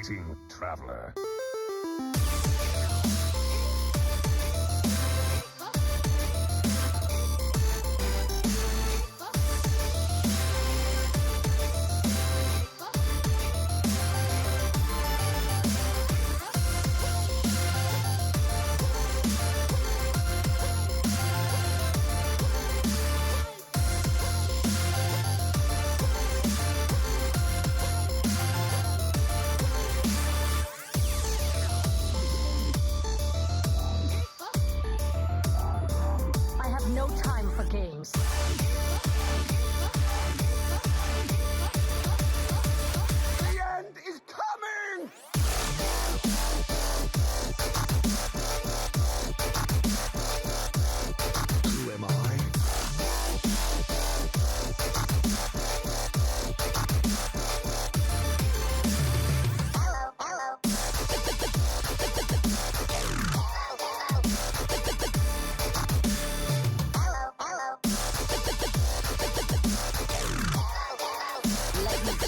Greeting, traveler.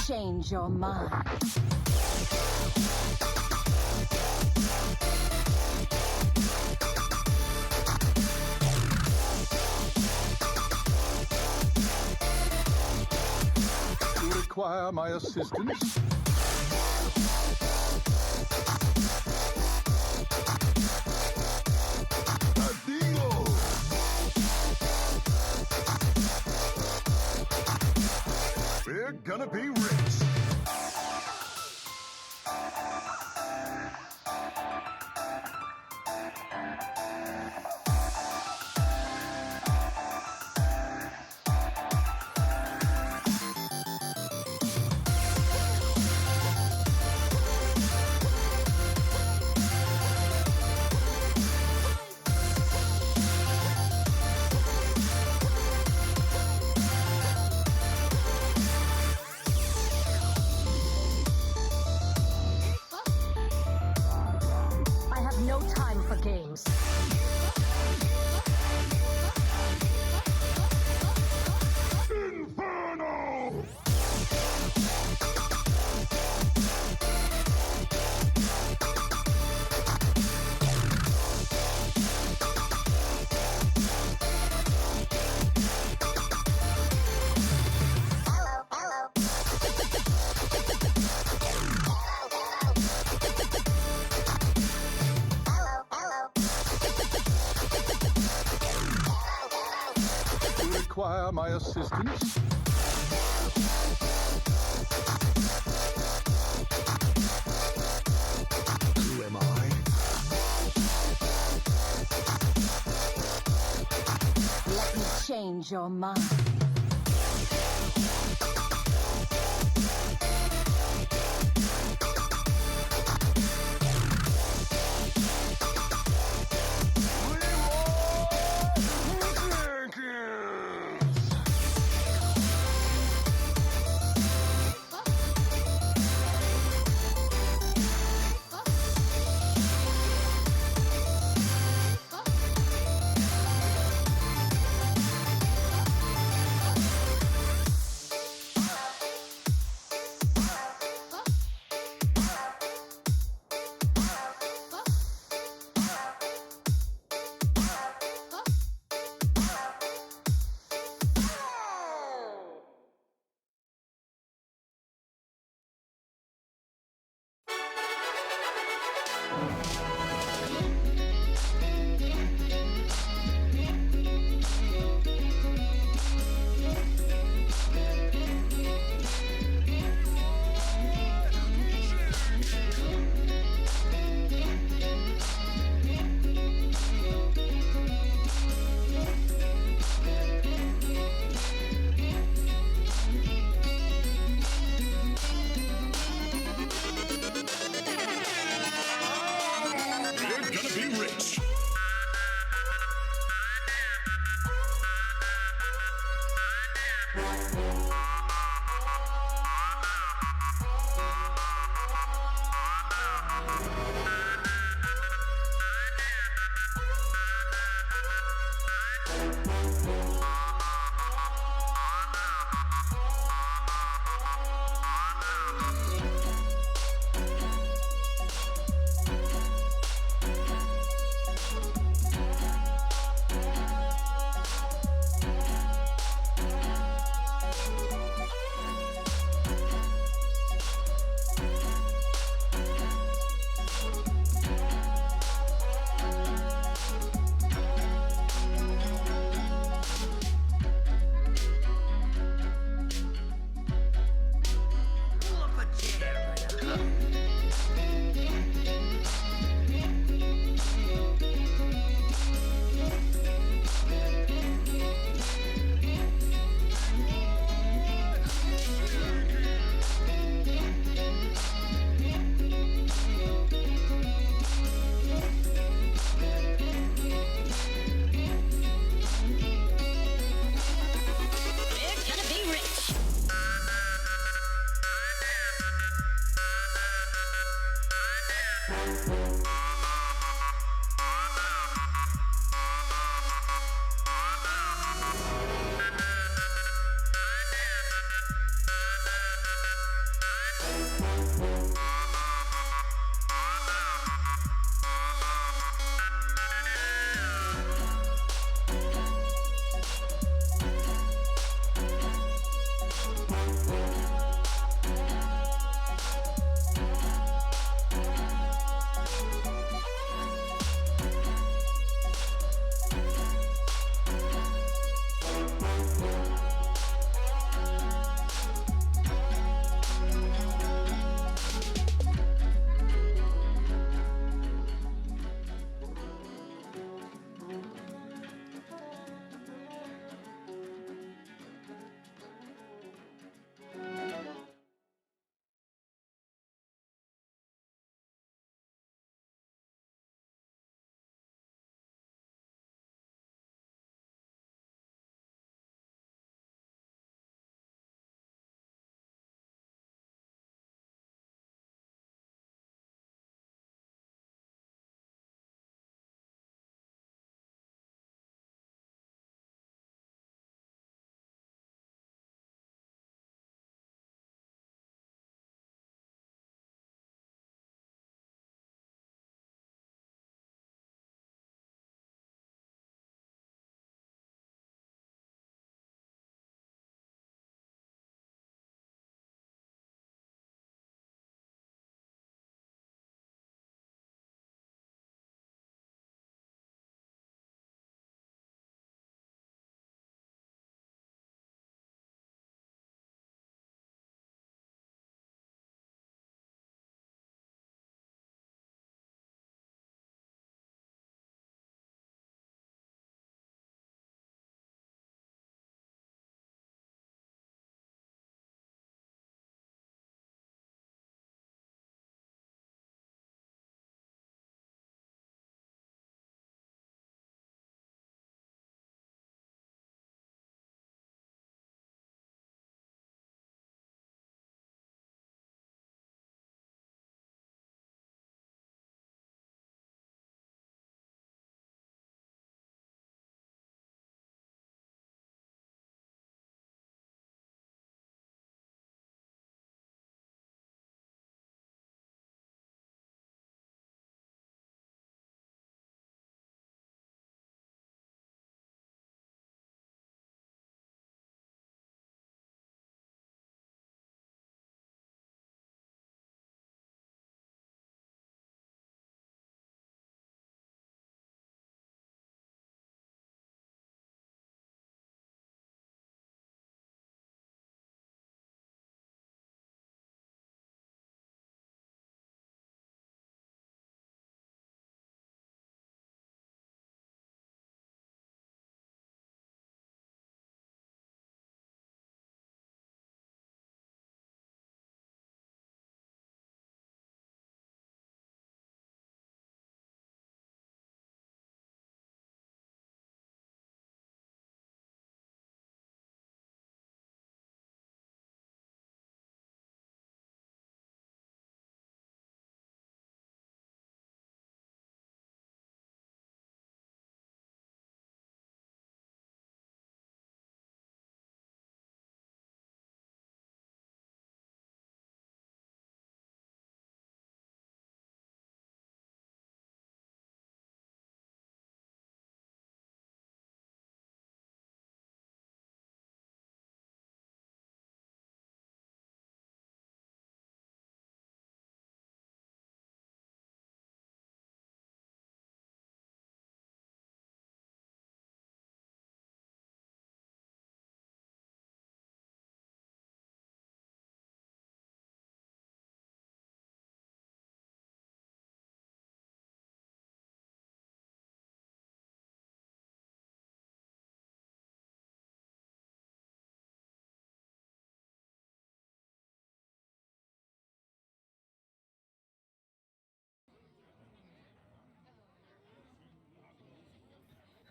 Change your mind. You require my assistance? A deal! We're gonna be rich. Games. Inferno! Require my assistance? Who am I? Let me change your mind.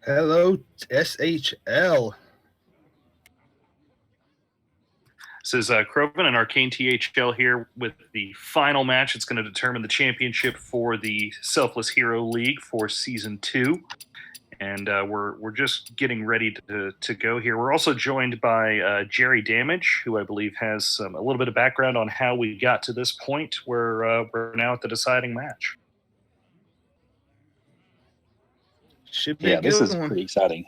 Hello, SHL. This is Kroven and Arcane THL here with the final match. It's going to determine the championship for the Selfless Hero League for Season 2. And we're just getting ready to go here. We're also joined by Jerry Damage, who I believe has a little bit of background on how we got to this point where we're now at the deciding match. Should be a good this is one. pretty exciting.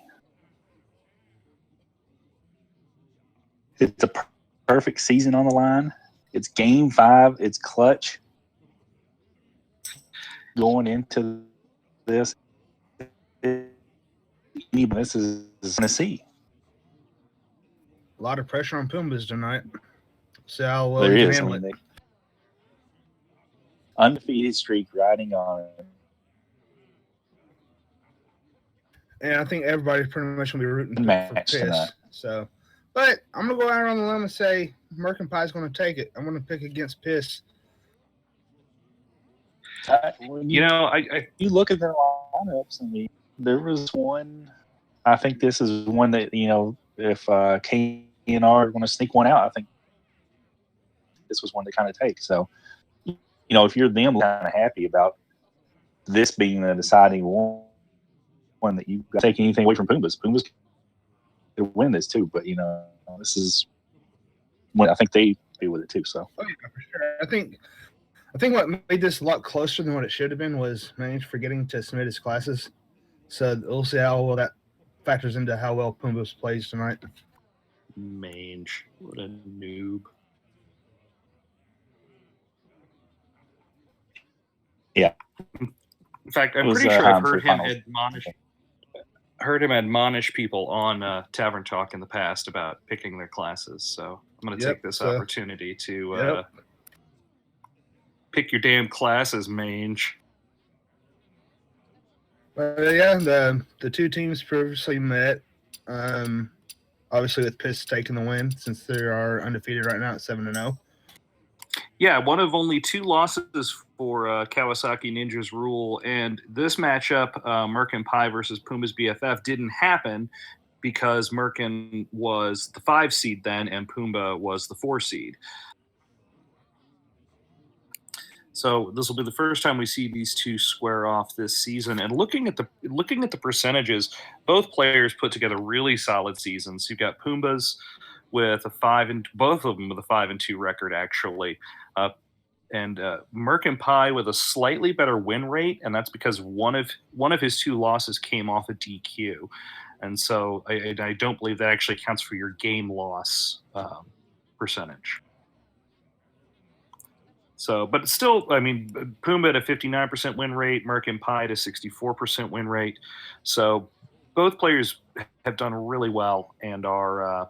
It's a perfect season on the line. It's Game 5. It's clutch. Going into this, this is going to see. A lot of pressure on Pumbas tonight. See how well There he can is. handle it. The undefeated streak riding on it. And I think everybody's pretty much going to be rooting for Match Piss. tonight. So, but I'm going to go out on the limb and say Merkin Pie's going to take it. I'm going to pick against Piss. When You look at their lineups, I mean, there was one. I think this is one that, if KNR are going to sneak one out, I think this was one to kind of take. So, if you're them, kind of happy about this being the deciding one that you take anything away from Pumbas. Pumbas could win this too, but this is when I think they do with it too. So, Oh, yeah, for sure. I think what made this a lot closer than what it should have been was Mange forgetting to submit his classes. So we'll see how well that factors into how well Pumbas plays tonight. Mange, what a noob. Yeah. In fact, I'm pretty sure I've heard him admonish people on Tavern Talk in the past about picking their classes. So I'm going to take this opportunity to pick your damn classes, Mange. Yeah, the two teams previously met. Obviously, with Piss taking the win since they are undefeated right now at 7-0. Yeah, one of only 2 losses for Kawasaki Ninja's rule, and this matchup, Merkin Pie versus Pumbas BFF, didn't happen because Merkin was the 5 seed then, and Pumba was the 4 seed. So this will be the first time we see these two square off this season. And looking at the percentages, both players put together really solid seasons. You've got Pumbas with both of them with a 5-2 record actually, and Merkin Pie with a slightly better win rate, and that's because one of his 2 losses came off a DQ, and so I don't believe that actually counts for your game loss percentage. So, but still, I mean, Pumba at a 59% win rate, Merkin Pie at a 64% win rate. So, both players have done really well and are,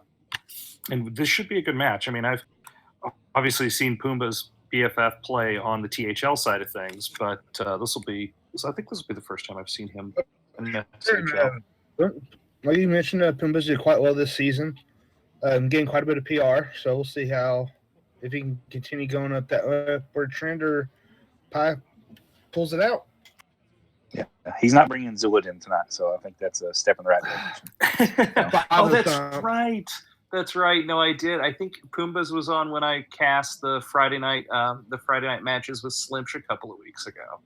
and this should be a good match. I mean, I've obviously seen Pumba's BFF play on the THL side of things, but I think this will be the first time I've seen him in the SHL. Like you mentioned, Pumbas did quite well this season, getting quite a bit of PR. So we'll see if he can continue going up that upward trend or Pie pulls it out. Yeah, he's not bringing Zuladin tonight, so I think that's a step in the right direction. Oh, that's right. That's right. No, I did. I think Pumbas was on when I cast the Friday night matches with Slimsh a couple of weeks ago.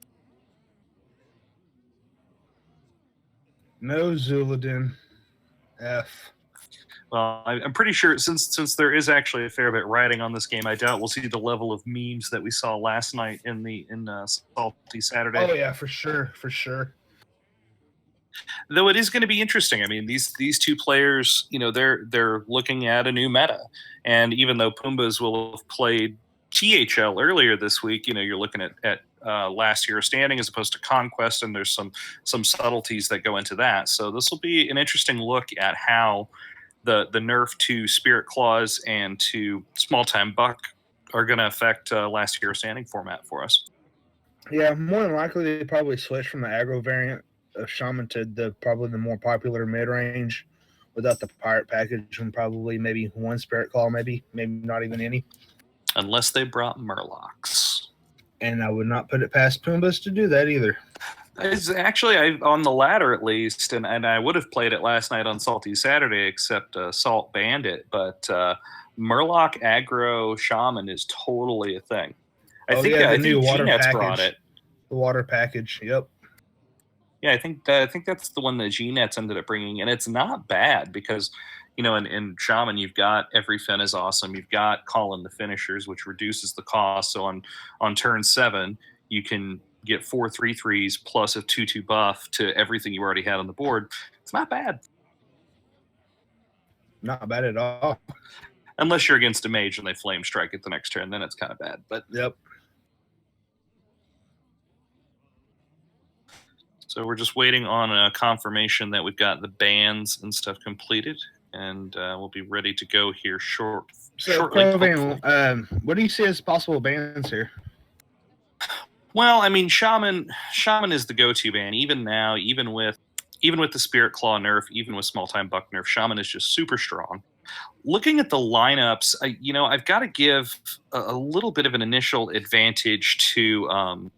No Zuladin. F. Well, I'm pretty sure since there is actually a fair bit riding on this game, I doubt we'll see the level of memes that we saw last night in Salty Saturday. Oh yeah, for sure. Though it is going to be interesting. I mean, these two players, they're looking at a new meta, and even though Pumbas will have played THL earlier this week, you're looking at last year's standing as opposed to Conquest, and there's some subtleties that go into that. So this will be an interesting look at how the nerf to Spirit Claws and to Small Time Buck are going to affect last year's standing format for us. Yeah, more than likely they probably switch from the aggro variant of Shaman to probably the more popular mid range without the pirate package, and probably maybe one Spirit Claw, maybe not even any. Unless they brought Murlocs. And I would not put it past Pumbas to do that either. It's actually on the ladder at least, and I would have played it last night on Salty Saturday, except Salt banned it. But Murloc aggro shaman is totally a thing. I Oh think yeah, the I new think water GNet's brought package. it. The water package. Yep. Yeah, I think that's the one that GNet's ended up bringing, and it's not bad because in Shaman you've got every fin is awesome. You've got calling the finishers, which reduces the cost. So on turn 7, you can get 4/3/3s plus a 2/2 buff to everything you already had on the board. It's not bad. Not bad at all. Unless you're against a mage and they flame strike it the next turn, then it's kind of bad. But Yep. so we're just waiting on a confirmation that we've got the bans and stuff completed, and we'll be ready to go here shortly. Crovan, what do you see as possible bans here? Well, I mean, Shaman is the go-to ban. Even now, even with the Spirit Claw nerf, even with Small Time Buck nerf, Shaman is just super strong. Looking at the lineups, I've got to give a little bit of an initial advantage to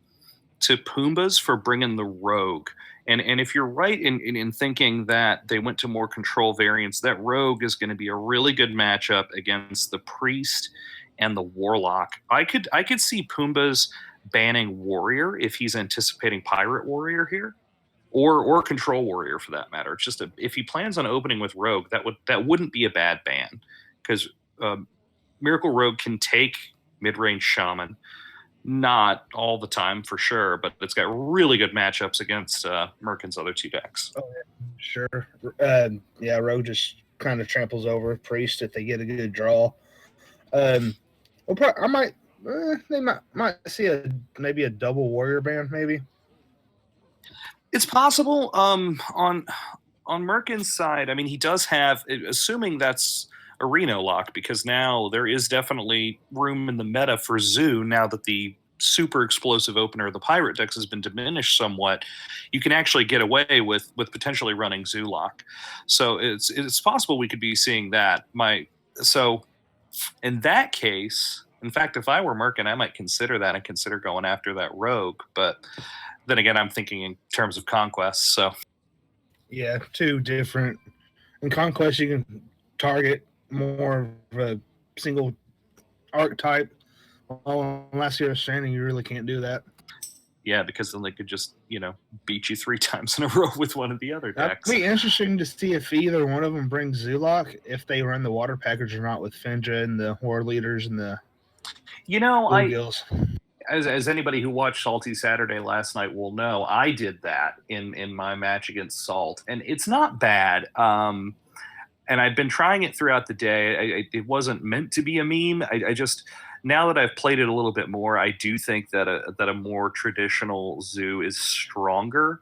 Pumbaa's for bringing the Rogue. And if you're right in thinking that they went to more control variants, that Rogue is going to be a really good matchup against the Priest and the Warlock. I could see Pumbaa's banning Warrior if he's anticipating Pirate Warrior here, or Control Warrior for that matter. It's just if he plans on opening with Rogue, that wouldn't be a bad ban because Miracle Rogue can take mid-range Shaman. Not all the time for sure, but it's got really good matchups against Merkin's other 2 decks. Oh, sure. Yeah, Rogue just kind of tramples over Priest if they get a good draw. I might. They might see maybe a double Warrior ban, maybe. It's possible. On Merkin's side, I mean, he does have, assuming that's a Reno lock, because now there is definitely room in the meta for Zoo now that the super explosive opener of the Pirate decks has been diminished somewhat. You can actually get away with potentially running Zoo lock. So it's possible we could be seeing that. So in that case, in fact, if I were Merkin, I might consider that and consider going after that Rogue. But then again, I'm thinking in terms of conquest. So yeah, 2 different. In Conquest, you can target more of a single archetype. Unless you're a Stranding, you really can't do that. Yeah, because then they could just, beat you 3 times in a row with one of the other decks. That'd be interesting to see if either one of them brings Zulok, if they run the water package or not with Finja and the War Leaders and the Bluegills. As anybody who watched Salty Saturday last night will know, I did that in my match against Salt, and it's not bad. And I've been trying it throughout the day. It wasn't meant to be a meme. I just, now that I've played it a little bit more, I do think that a more traditional Zoo is stronger.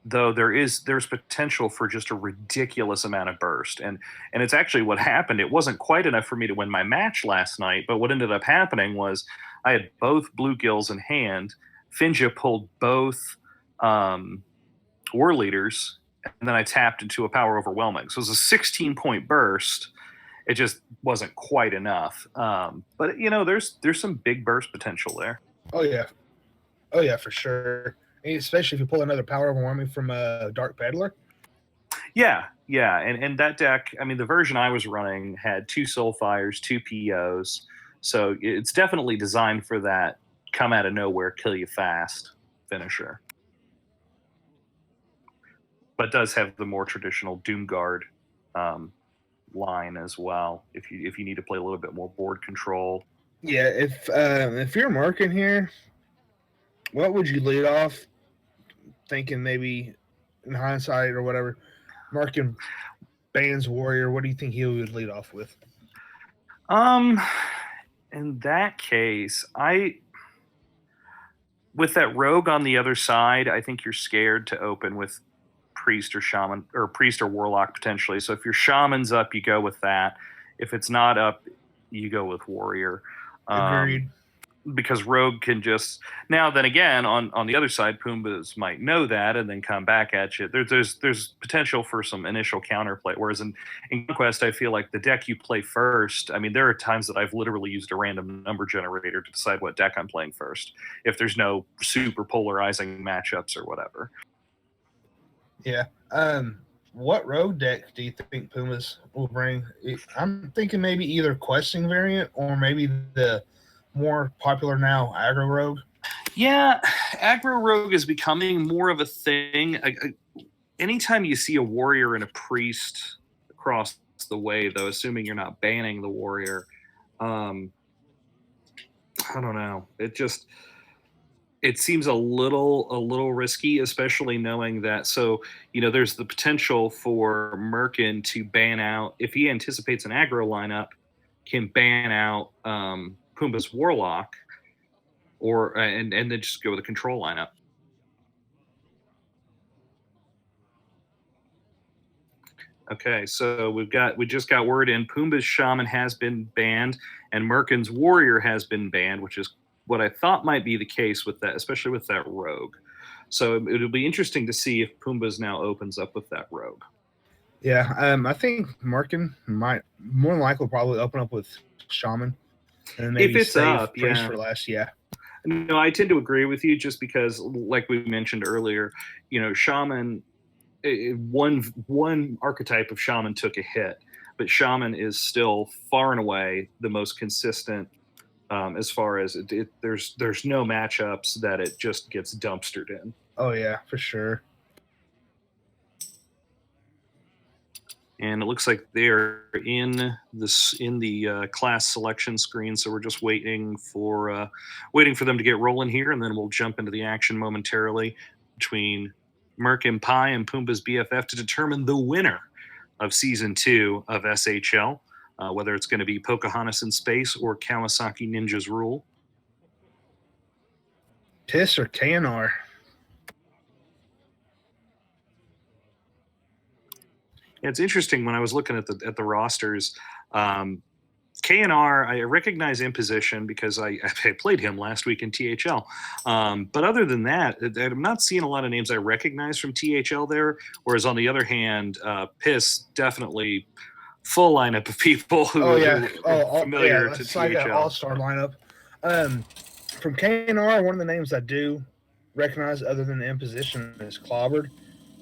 Though there's potential for just a ridiculous amount of burst, and it's actually what happened. It wasn't quite enough for me to win my match last night, but what ended up happening was I had both Bluegills in hand. Finja pulled both War Leaders, and then I tapped into a Power Overwhelming. So it was a 16-point burst. It just wasn't quite enough. But there's some big burst potential there. Oh yeah, for sure. Especially if you pull another Power Overwhelming from a Dark Peddler. Yeah, and that deck, I mean, the version I was running had 2 Soulfires, 2 POs, so it's definitely designed for that come out of nowhere, kill you fast finisher. But does have the more traditional Doomguard line as well. If you need to play a little bit more board control. Yeah, if you're marking here, what would you lead off? Thinking maybe in hindsight or whatever, marking Bands Warrior. What do you think he would lead off with? In that case, with that Rogue on the other side, I think you're scared to open with Priest or Shaman, or Priest or Warlock potentially. So if your Shaman's up, you go with that. If it's not up, you go with Warrior. Agreed. because Rogue can just now. Then again, on the other side, Pumbas might know that and then come back at you. There's potential for some initial counterplay. Whereas in Conquest, I feel like the deck you play first. I mean, there are times that I've literally used a random number generator to decide what deck I'm playing first, if there's no super polarizing matchups or whatever. Yeah. What road deck do you think Pumas will bring? I'm thinking maybe either questing variant or maybe the more popular now aggro rogue. Yeah, aggro rogue is becoming more of a thing. Anytime you see a warrior and a priest across the way, though, assuming you're not banning the warrior, I don't know. It seems a little risky, especially knowing that. So there's the potential for Merkin to ban out if he anticipates an aggro lineup, can ban out Pumbaa's Warlock, or and then just go with a control lineup. Okay, so we just got word in Pumbaa's Shaman has been banned and Merkin's Warrior has been banned, which is what I thought might be the case with that, especially with that Rogue. So it'll be interesting to see if Pumbaa's now opens up with that Rogue. Yeah, I think Merkin might more than likely probably open up with Shaman, and maybe if it's save up, Priest yeah. for last. Yeah. No, I tend to agree with you just because, like we mentioned earlier, Shaman. One archetype of Shaman took a hit, but Shaman is still far and away the most consistent as far as there's no matchups that it just gets dumpstered in. Oh yeah, for sure. And it looks like they're in the class selection screen, so we're just waiting for them to get rolling here, and then we'll jump into the action momentarily between Merkin Pi and Pumbaa's BFF to determine the winner of Season 2 of SHL, whether it's going to be Pocahontas in Space or Kawasaki Ninja's Rule. Tiss or KNR? It's interesting when I was looking at the rosters. KNR, I recognize Imposition because I played him last week in THL. But other than that, I'm not seeing a lot of names I recognize from THL there. Whereas on the other hand, Piss definitely full lineup of people who are familiar to it's THL. Like an all-star lineup. From KNR, one of the names I do recognize other than the Imposition is Clobbered,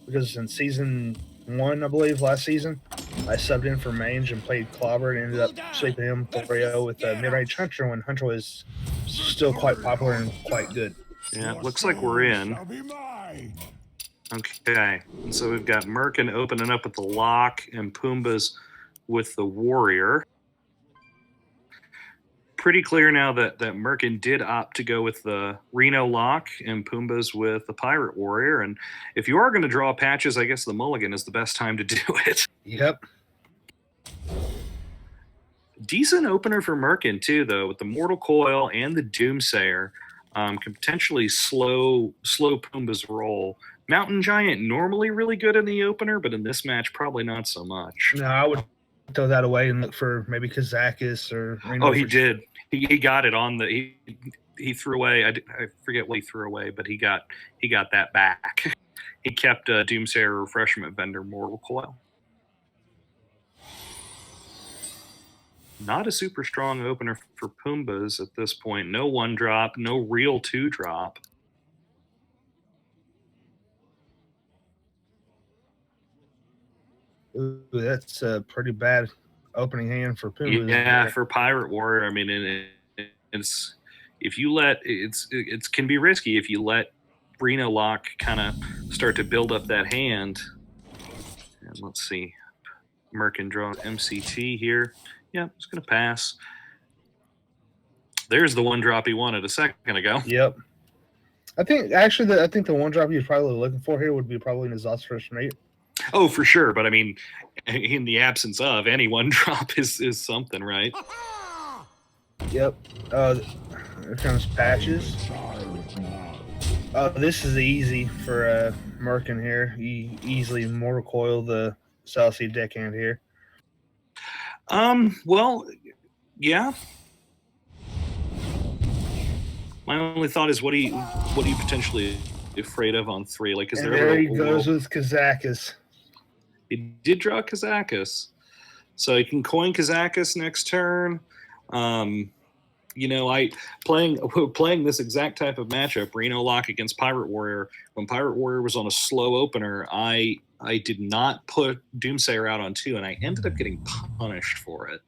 because in season 1, I believe, last season, I subbed in for Mange and played Clobber and ended up sweeping him 4-0 with a mid-range Hunter when Hunter was still quite popular and quite good. Yeah, it looks like we're in. Okay, and so we've got Merkin opening up with the Lock and Pumbaa's with the Warrior. Pretty clear now that Merkin did opt to go with the Reno Lock and Pumbaa's with the Pirate Warrior. And if you are going to draw patches, I guess the Mulligan is the best time to do it. Yep. Decent opener for Merkin, too, though, with the Mortal Coil and the Doomsayer. Can potentially slow Pumbaa's roll. Mountain Giant normally really good in the opener, but in this match, probably not so much. No, I would throw that away and look for maybe Kazakis or Reno. Oh, he did. He got it on the. He threw away. I forget what he threw away, but he got that back. He kept Doomsayer Refreshment Vendor Mortal Coil. Not a super strong opener for Pumbaa's at this point. No 1-drop, no real 2-drop. Ooh, that's a pretty bad opening hand for Pumbaa's. Yeah, for Pirate Warrior. I mean, it's if you let it can be risky if you let Reno Lock kind of start to build up that hand. And let's see, Merkin draws MCT here. Yeah, it's going to pass. There's the 1-drop he wanted a second ago. Yep. I think the 1-drop he was probably looking for here would be probably Nazat's first mate. Oh, for sure. But I mean, in the absence of any 1-drop is something, right? Yep. There comes Patches. This is easy for Merkin here. He easily Mortal Coil the South Sea deckhand here. Well, yeah. My only thought is, what are you potentially afraid of on 3? Like, is And there there ever he a goes world? with Kazakus. He did draw Kazakis, so he can coin Kazakis next turn. I playing this exact type of matchup, Reno Lock against Pirate Warrior. When Pirate Warrior was on a slow opener, I did not put Doomsayer out on 2, and I ended up getting punished for it.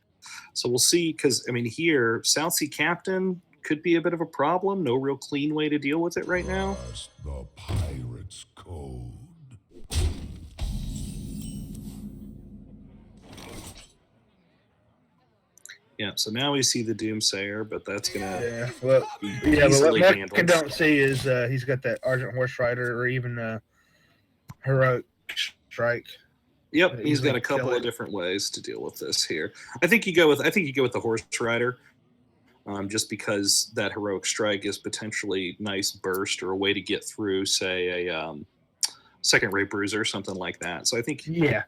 So we'll see, because here South Sea Captain could be a bit of a problem. No real clean way to deal with it right now. Trust the pirate's code. Yeah, so now we see the Doomsayer, but that's gonna Yeah, well, be yeah, but easily what handled. Merkin don't see is he's got that Argent Horse Rider or even Heroic Strike. Yep, he's Easily got a couple kill of it. different ways to deal with this here. I think you go with the Horse Rider, just because that Heroic Strike is potentially nice burst or a way to get through, say, a second rate bruiser or something like that. So I think Yeah,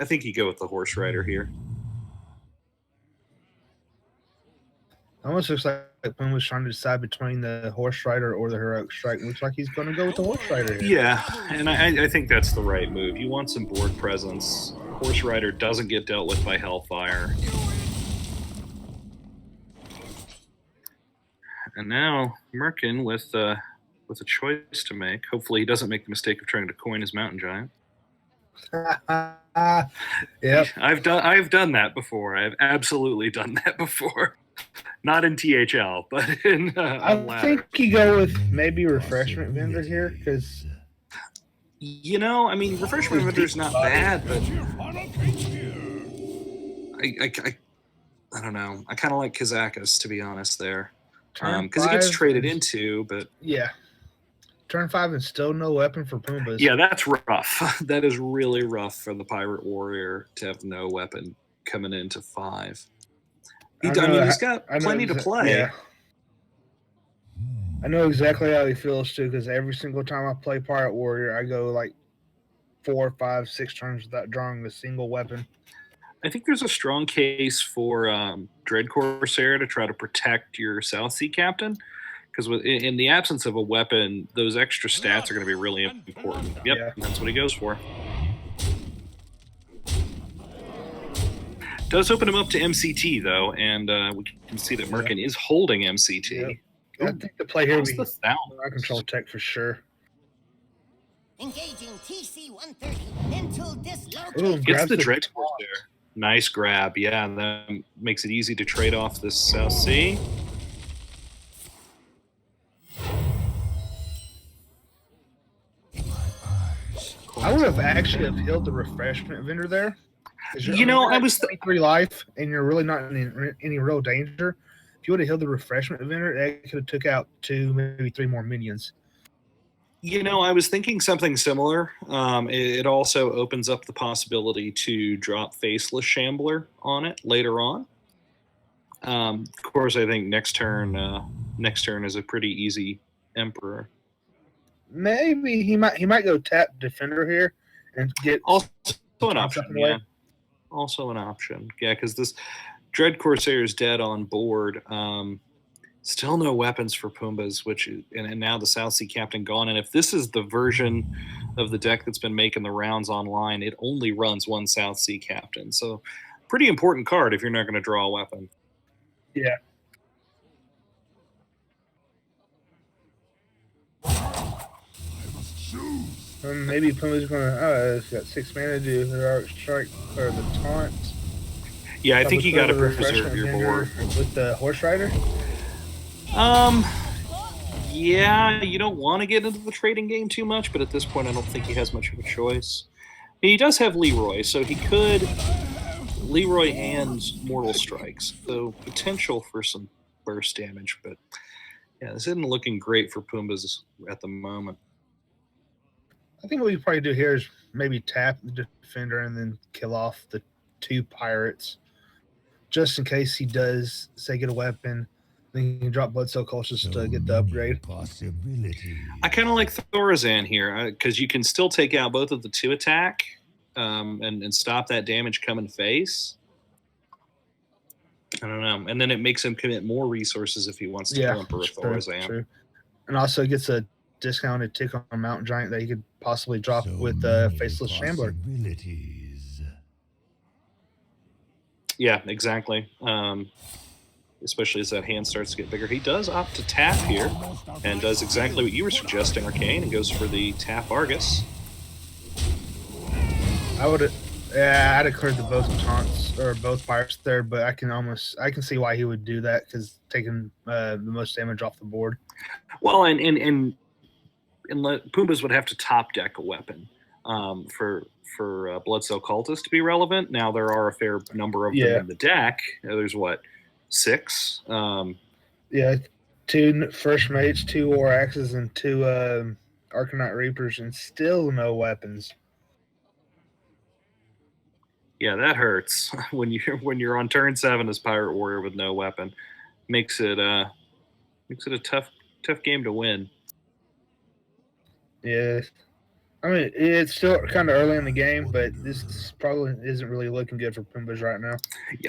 you go with the Horse Rider here. almost looks like Pun was trying to decide between the Horse Rider or the Heroic Strike. Looks like he's going to go with the Horse Rider here. Yeah, and I think that's the right move. You want some board presence. Horse Rider doesn't get dealt with by Hellfire. And now Merkin with a choice to make. Hopefully he doesn't make the mistake of trying to coin his Mountain Giant. Yep. I've done that before. I've absolutely done that before. Not in THL, but in I think you go with maybe Refreshment Vendor here because Refreshment Vendor's not bad, but I don't know. I kind of like Kazakus, to be honest, there. Because it gets traded into, but yeah. Turn 5 and still no weapon for Pumbas. yeah, that's rough. That is really rough for the Pirate Warrior to have no weapon coming into 5. He's got plenty to play. Yeah. I know exactly how he feels too, because every single time I play Pirate Warrior, I go like 4, 5, 6 turns without drawing a single weapon. I think there's a strong case for Dread Corsair to try to protect your South Sea Captain, because in the absence of a weapon, those extra stats are going to be really important. Yep, Yeah. That's what he goes for. Does open him up to MCT, though, and we can see that Merkin is holding MCT. Yep. I think the play here would be the sound? I control tech for sure. Engaging TC-130 until dislocated. Ooh, Gets grabs the Dread Corsair. Nice grab, yeah, and that makes it easy to trade off this South Sea. I would have actually have healed the Refreshment Vendor there. I was 23 life, and you're really not in any real danger. If you would have healed the Refreshment Vendor, that could have took out 2, maybe 3 more minions. I was thinking something similar. It also opens up the possibility to drop Faceless Shambler on it later on. Of course, I think next turn is a pretty easy Emperor. Maybe he might go tap Defender here and get also an option. Yeah, also an option. Yeah, because this Dread Corsair is dead on board. Still no weapons for Pumbas, and now the South Sea Captain gone. And if this is the version of the deck that's been making the rounds online, it only runs one South Sea Captain. So pretty important card if you're not going to draw a weapon. Yeah. Maybe Pumbaa's gonna. It's got 6 mana to do Heroic Strike or the taunt. Yeah, I think you got to preserve your board with the Horse Rider. Yeah, you don't want to get into the trading game too much, but at this point, I don't think he has much of a choice. He does have Leroy, so he could Leroy and Mortal Strikes, so potential for some burst damage. But yeah, this isn't looking great for Pumbas at the moment. I think what we probably do here is maybe tap the Defender and then kill off the 2 pirates, just in case he does say get a weapon. Then you can drop Bloodsoul Cultures to get the upgrade. I kind of like Thorazan here because you can still take out both of the 2 attack and stop that damage coming face. I don't know. And then it makes him commit more resources if he wants to kill Emperor Thorazan. True. And also gets a discounted tick on Mountain Giant that he could possibly drop So with many Faceless Shambler. possibilities. Yeah, exactly. Especially as that hand starts to get bigger. He does opt to tap here and does exactly what you were suggesting, Arcane, and goes for the tap Argus. I'd have cleared the both taunts or both pirates there, but I can see why he would do that because taking the most damage off the board. Well, and Pumbas would have to top deck a weapon for Bloodcell Cultist to be relevant. Now there are a fair number of them in the deck. There's what, 6? Yeah, 2 First Mates, 2 War Axes, and 2 Arcanite Reapers, and still no weapons. Yeah, that hurts when you're on turn 7 as Pirate Warrior with no weapon. Makes it a tough game to win. Yeah, I mean it's still kind of early in the game, but this probably isn't really looking good for Pumbas right now.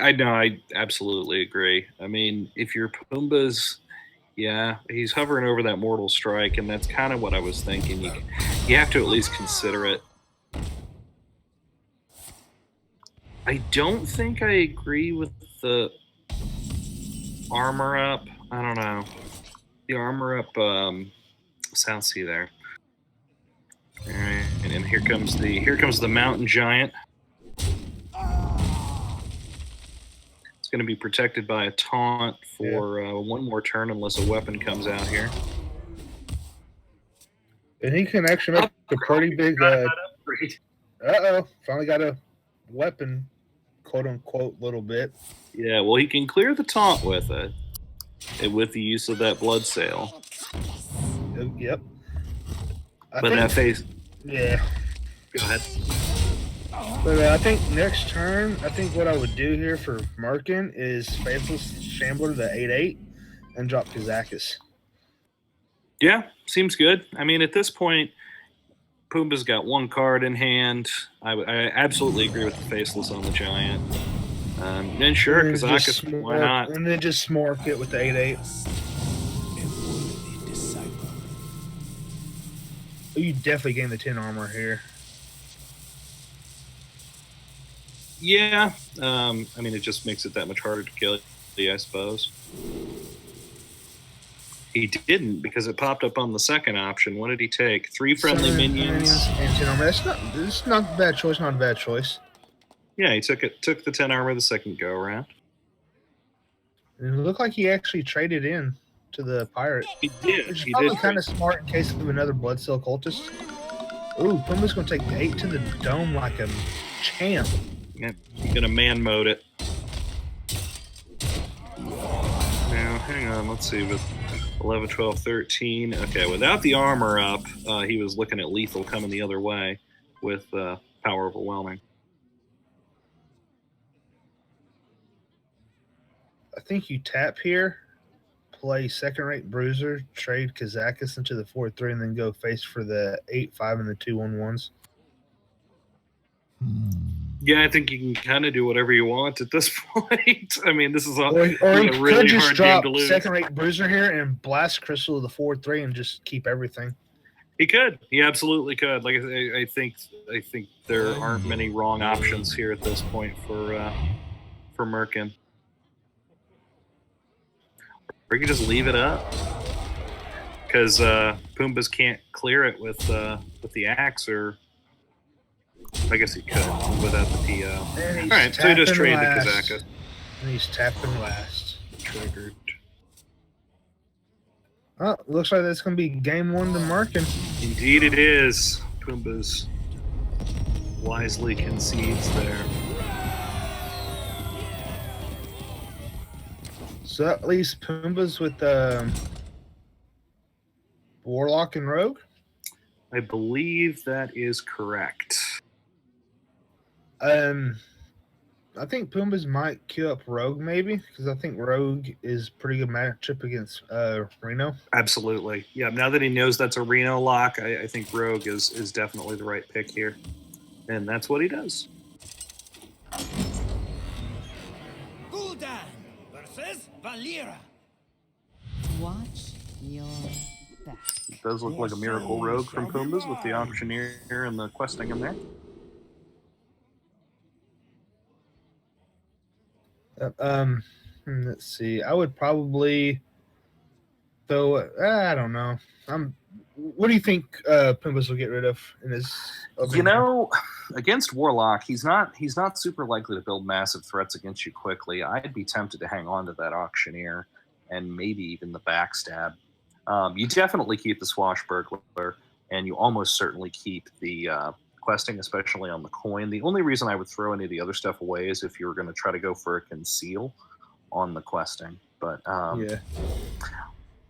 I know, I absolutely agree. I mean, if you're Pumbas, yeah, he's hovering over that Mortal Strike, and that's kind of what I was thinking. You have to at least consider it. I don't think I agree with the armor up. I don't know. The armor up South Sea there. All right, and here comes the Mountain Giant. It's going to be protected by a taunt for one more turn unless a weapon comes out here. And he can actually make a pretty big. Finally got a weapon, quote unquote, little bit. Yeah, well, he can clear the taunt with it, with the use of that blood sail. Yep. That face. Yeah. Go ahead. But I think next turn, what I would do here for Merkin is Faceless Shambler the 8/8 and drop Kazakis. Yeah, seems good. I mean, at this point, Pumbaa's got 1 card in hand. I absolutely agree with the Faceless on the Giant. And sure, Kazakis, why not? And then just smork it with the 8/8. Oh, you definitely gain the 10 armor here. Yeah, I mean, it just makes it that much harder to kill, I suppose. He didn't because it popped up on the second option. What did he take? 3 friendly minions and 10 armor. It's not a bad choice. Not a bad choice. Yeah, he took the 10 armor the second go around. And it looked like he actually traded in to the pirate. He did. Which is probably kind of smart in case of another Bloodcell Cultist. Ooh, Pumbaa's going to take the 8 to the dome like a champ. Yeah, he's going to man mode it. Now, hang on. Let's see. With 11, 12, 13. Okay, without the armor up, he was looking at lethal coming the other way with power overwhelming. I think you tap here, play second-rate Bruiser, trade Kazakis into the 4/3, and then go face for the 8/5 and the 2/1/1s. Yeah, I think you can kind of do whatever you want at this point. I mean, this is a Or you really could just hard drop game to lose. second-rate Bruiser here and blast Crystal to the 4/3 and just keep everything. He could. He absolutely could. Like I think there aren't many wrong options here at this point for Merkin. Or you can just leave it up because Pumbaa's can't clear it with the axe, or I guess he could without the PO. All right, so he just traded the Kazaka. And he's tapping last. Triggered. Oh, looks like that's going to be game 1 to Merkin. Indeed it is. Pumbaa's wisely concedes there. So at least Pumbaa's with Warlock and Rogue? I believe that is correct. I think Pumbaa's might queue up Rogue maybe, because I think Rogue is pretty good matchup against Reno. Absolutely. Yeah, now that he knows that's a Reno lock, I think Rogue is definitely the right pick here. And that's what he does. Gul'dan, Valera. Watch your back. It does look like a Miracle Rogue from Pumbaa's with the Auctioneer and the questing in there. Let's see. I would probably, though. I don't know. What do you think Pumbaa's will get rid of in his? You know, against Warlock, he's not super likely to build massive threats against you quickly. I'd be tempted to hang on to that Auctioneer and maybe even the Backstab. You definitely keep the Swashbuckler, and you almost certainly keep the questing, especially on the coin. The only reason I would throw any of the other stuff away is if you were going to try to go for a conceal on the questing. But yeah.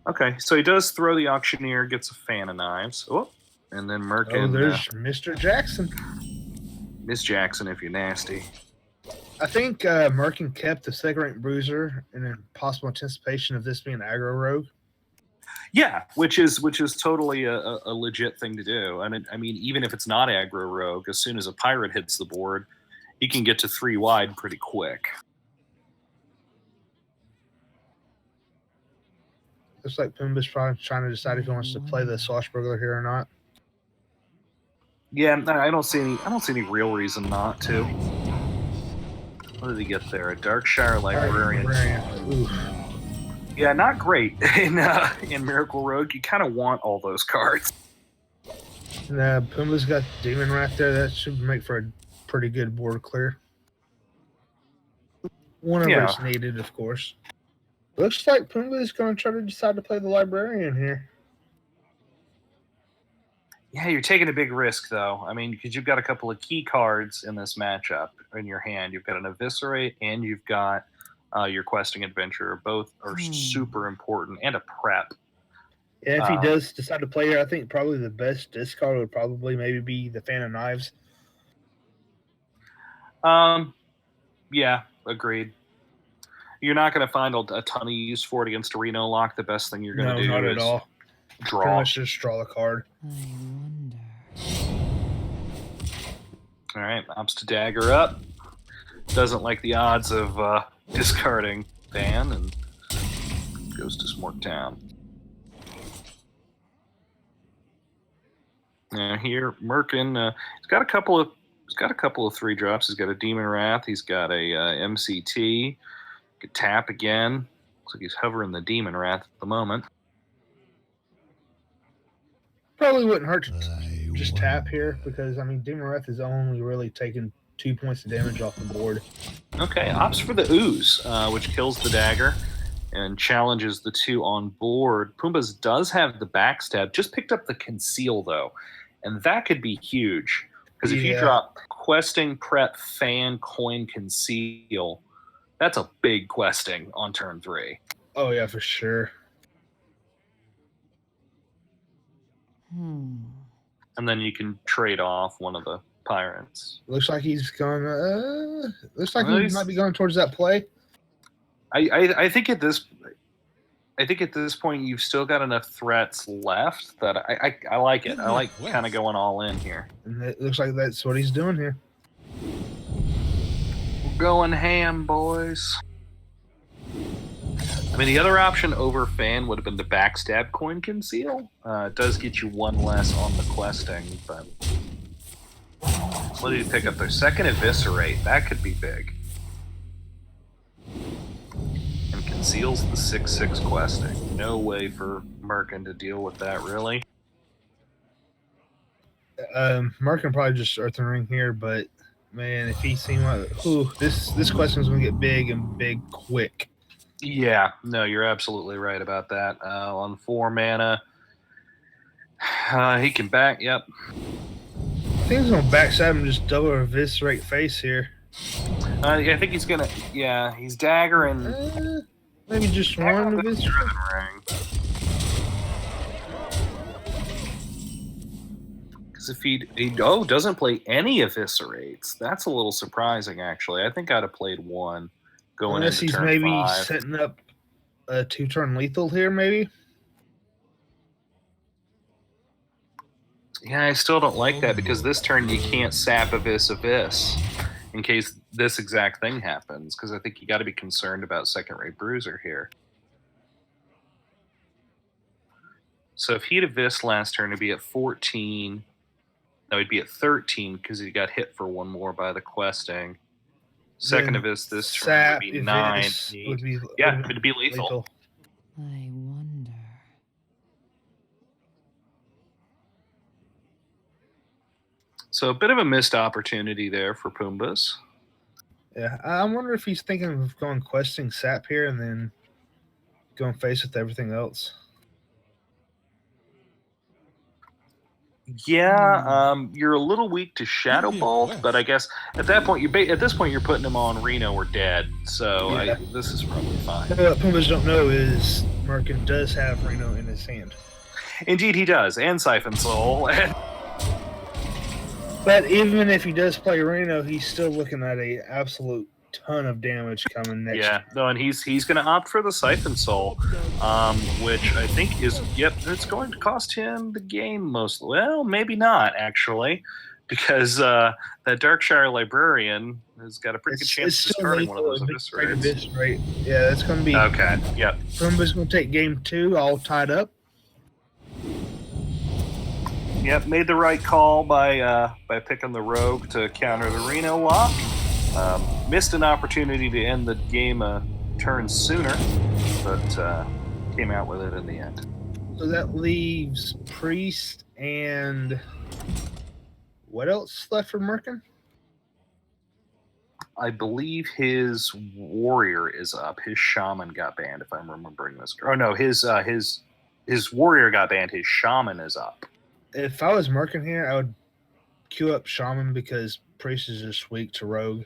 Okay, so he does throw the Auctioneer, gets a Fan of Knives. Oh, and then Merkin. Oh, there's Mr. Jackson. Miss Jackson, if you're nasty. I think Merkin kept the second rank bruiser in possible anticipation of this being aggro rogue. Yeah, which is totally a legit thing to do. And I mean, even if it's not aggro rogue, as soon as a pirate hits the board, he can get to 3 wide pretty quick. Looks like Pumbaa's probably trying to decide if he wants to play the Swashbuckler here or not. Yeah, I don't see any real reason not to. What did he get there? A Darkshire Librarian. Oof. Yeah, not great in Miracle Rogue. You kind of want all those cards. Pumbaa's got Demon Wrath there. That should make for a pretty good board clear. Whenever it's needed, of course. Looks like Pumbaa's going to try to decide to play the Librarian here. Yeah, you're taking a big risk, though. I mean, because you've got a couple of key cards in this matchup in your hand. You've got an Eviscerate and you've got your Questing Adventurer. Both are super important, and a prep. Yeah, if he does decide to play here, I think probably the best discard would probably maybe be the Fan of Knives. Yeah, agreed. You're not going to find a ton of use for it against a Reno Lock. The best thing you're going to do not is at all. draw. Pretty much just draw the card. I wonder. All right, opts to dagger up. Doesn't like the odds of discarding Fan and goes to Smork Town. Now here, Merkin, he's got a couple of 3-drops. He's got a Demon Wrath. He's got a MCT. Could tap again. Looks like he's hovering the Demon Wrath at the moment. Probably wouldn't hurt to just tap here because, I mean, Demon Wrath is only really taking 2 points of damage off the board. Okay, opts for the Ooze, which kills the dagger and challenges the 2 on board. Pumbaa's does have the Backstab. Just picked up the Conceal, though, and that could be huge because if you drop Questing, Prep, Fan, Coin, Conceal, that's a big questing on turn 3. Oh, yeah, for sure. And then you can trade off one of the pirates. Looks like he's going. Looks like he might be going towards that play. I think at this point you've still got enough threats left that I like it. I like kind of going all in here. And it looks like that's what he's doing here. We're going ham, boys. I mean, the other option over Fan would have been the Backstab Coin Conceal. It does get you 1 less on the questing, but what did he pick up there? Second Eviscerate. That could be big. And conceals the 6/6 questing. No way for Merkin to deal with that, really. Merkin probably just Earthen Ring here, but man, if he seemed like, this question's gonna get big and big quick. Yeah, no, you're absolutely right about that. On 4 mana, he can back. Yep. I think he's gonna backstab him, just double Eviscerate face here. I think he's gonna. Yeah, he's daggering. Maybe just one Eviscerate. Because if he doesn't play any Eviscerates, that's a little surprising. Actually, I think I'd have played 1 going unless into he's turn maybe 5. setting up a 2-turn lethal here, maybe. Yeah, I still don't like that because this turn you can't sap Abyss. in case this exact thing happens, because I think you got to be concerned about second-rate Bruiser here. So if he'd have this last turn, it'd be at 14. No, he'd be at 13 because he got hit for one more by the questing. Second Then of this turn Sap, would be if 9. this would be Yeah, it'd be lethal. I wonder. So a bit of a missed opportunity there for Pumbas. Yeah, I wonder if he's thinking of going questing Sap here and then going face with everything else. Yeah, you're a little weak to Shadow Bolt, but I guess at that point you're putting him on Reno or dead. So Yeah. this is probably fine. What Pumbas don't know is Merkin does have Reno in his hand. Indeed, he does, and Siphon Soul. But even if he does play Reno, he's still looking at a absolute ton of damage coming next. Yeah, no, and he's going to opt for the Siphon Soul, which I think is it's going to cost him the game most. Well, maybe not actually, because that Darkshire Librarian has got a pretty good chance of discarding one of those Eviscerates. Yeah, that's going to be okay. Yep. Pumbas going to take game 2, all tied up. Yep, made the right call by picking the Rogue to counter the Reno lock. Missed an opportunity to end the game a turn sooner, but came out with it in the end. So that leaves Priest and what else left for Merkin? I believe his Warrior is up. His Shaman got banned, if I'm remembering this. Oh no, his Warrior got banned. His Shaman is up. If I was Merkin here, I would queue up Shaman because Priest is just weak to Rogue.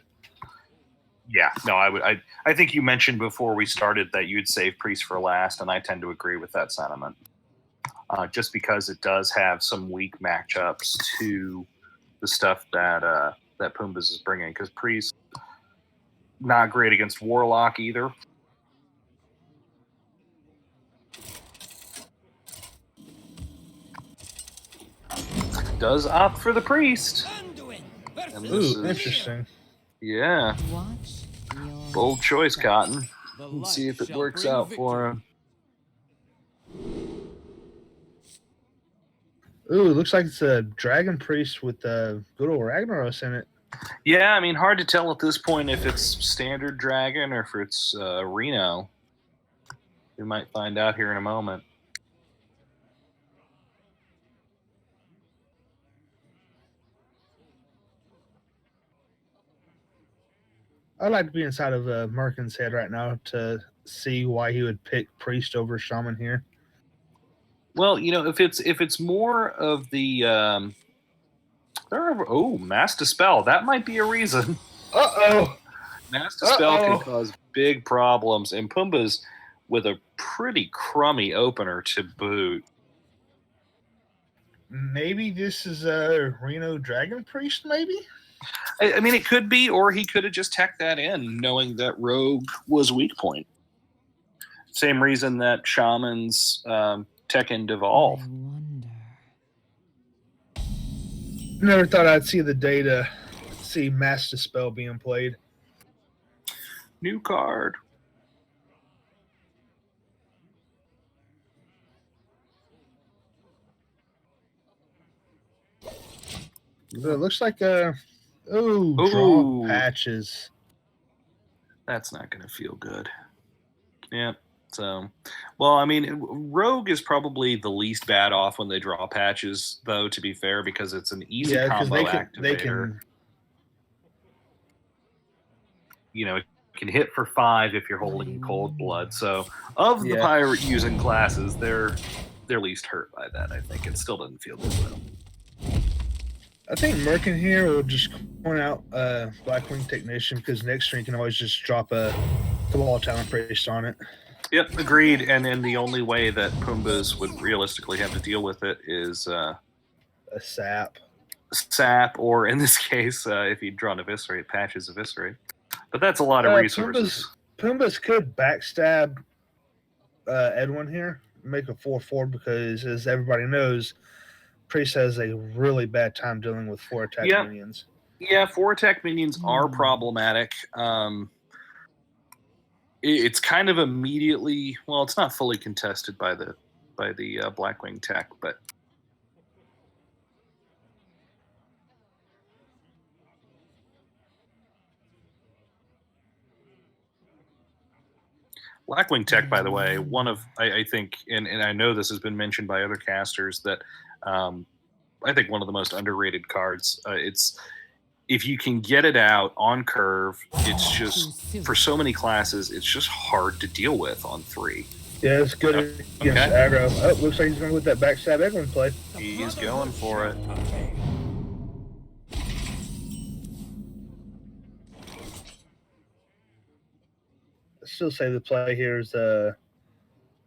Yeah, no, I would. I think you mentioned before we started that you'd save Priest for last, and I tend to agree with that sentiment. Just because it does have some weak matchups to the stuff that Pumbas is bringing. Because Priest not great against Warlock either. Does opt for the Priest. Ooh, interesting. Yeah. Watch your Bold choice, back. Cotton. Let's see if it works out for him. Ooh, looks like it's a Dragon Priest with good old Ragnaros in it. Yeah, I mean, hard to tell at this point if it's standard Dragon or if it's Reno. We might find out here in a moment. I'd like to be inside of Merkin's head right now to see why he would pick Priest over Shaman here. Well, you know, if it's more of the Mass Dispel, that might be a reason. Uh-oh. Mass Dispel can cause big problems, and Pumbas with a pretty crummy opener to boot. Maybe this is a Reno Dragon Priest, maybe? I mean, it could be, or he could have just teched that in, knowing that Rogue was weak point. Same reason that Shamans tech in Devolve. I wonder. Never thought I'd see the day to see Mass Dispel being played. New card. It looks like draw patches. That's not going to feel good. Yeah. So, well, I mean, Rogue is probably the least bad off when they draw patches, though, to be fair, because it's an easy combo activator. They can, you know, it can hit for 5 if you're holding Cold Blood. So, of the pirate using classes, they're least hurt by that, I think. It still doesn't feel good, though. I think Merkin here will just point out Blackwing Technician because next turn you can always just drop a Cabal Talent Priest on it. Yep, agreed. And then the only way that Pumbas would realistically have to deal with it is a sap. Sap, or in this case, if he'd drawn Eviscerate, patches Eviscerate. But that's a lot of resources. Pumbas could backstab Edwin here, make a 4/4 because, as everybody knows, Priest has a really bad time dealing with 4 attack minions. Yeah, 4-attack minions are problematic. It's kind of immediately, well, it's not fully contested by the Blackwing tech, but Blackwing tech, by the way, one of I think, and I know this has been mentioned by other casters, that I think one of the most underrated cards. It's if you can get it out on curve, it's just for so many classes, it's just hard to deal with on 3. Yeah, it's good against aggro. Oh, looks like he's going with that backstab Eglin play. He's going for it. I still say the play here is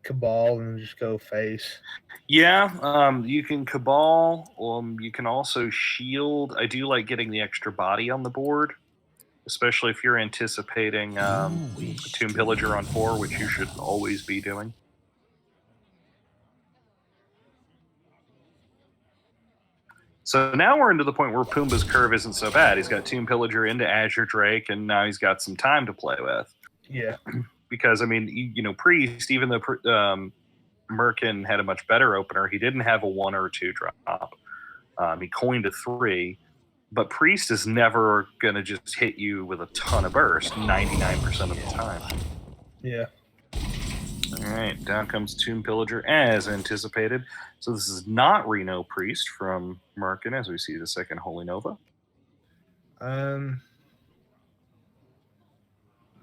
Cabal and just go face. Yeah, you can Cabal. You can also shield. I do like getting the extra body on the board, especially if you're anticipating a Tomb Pillager on 4, which you should always be doing. So now we're into the point where Pumbaa's curve isn't so bad. He's got Tomb Pillager into Azure Drake, and now he's got some time to play with. Yeah. Because, I mean, Priest, even though Merkin had a much better opener, he didn't have a 1 or a 2 drop. He coined a 3. But Priest is never going to just hit you with a ton of burst 99% of the time. Yeah. All right, down comes Tomb Pillager as anticipated. So this is not Reno Priest from Merkin, as we see the second Holy Nova.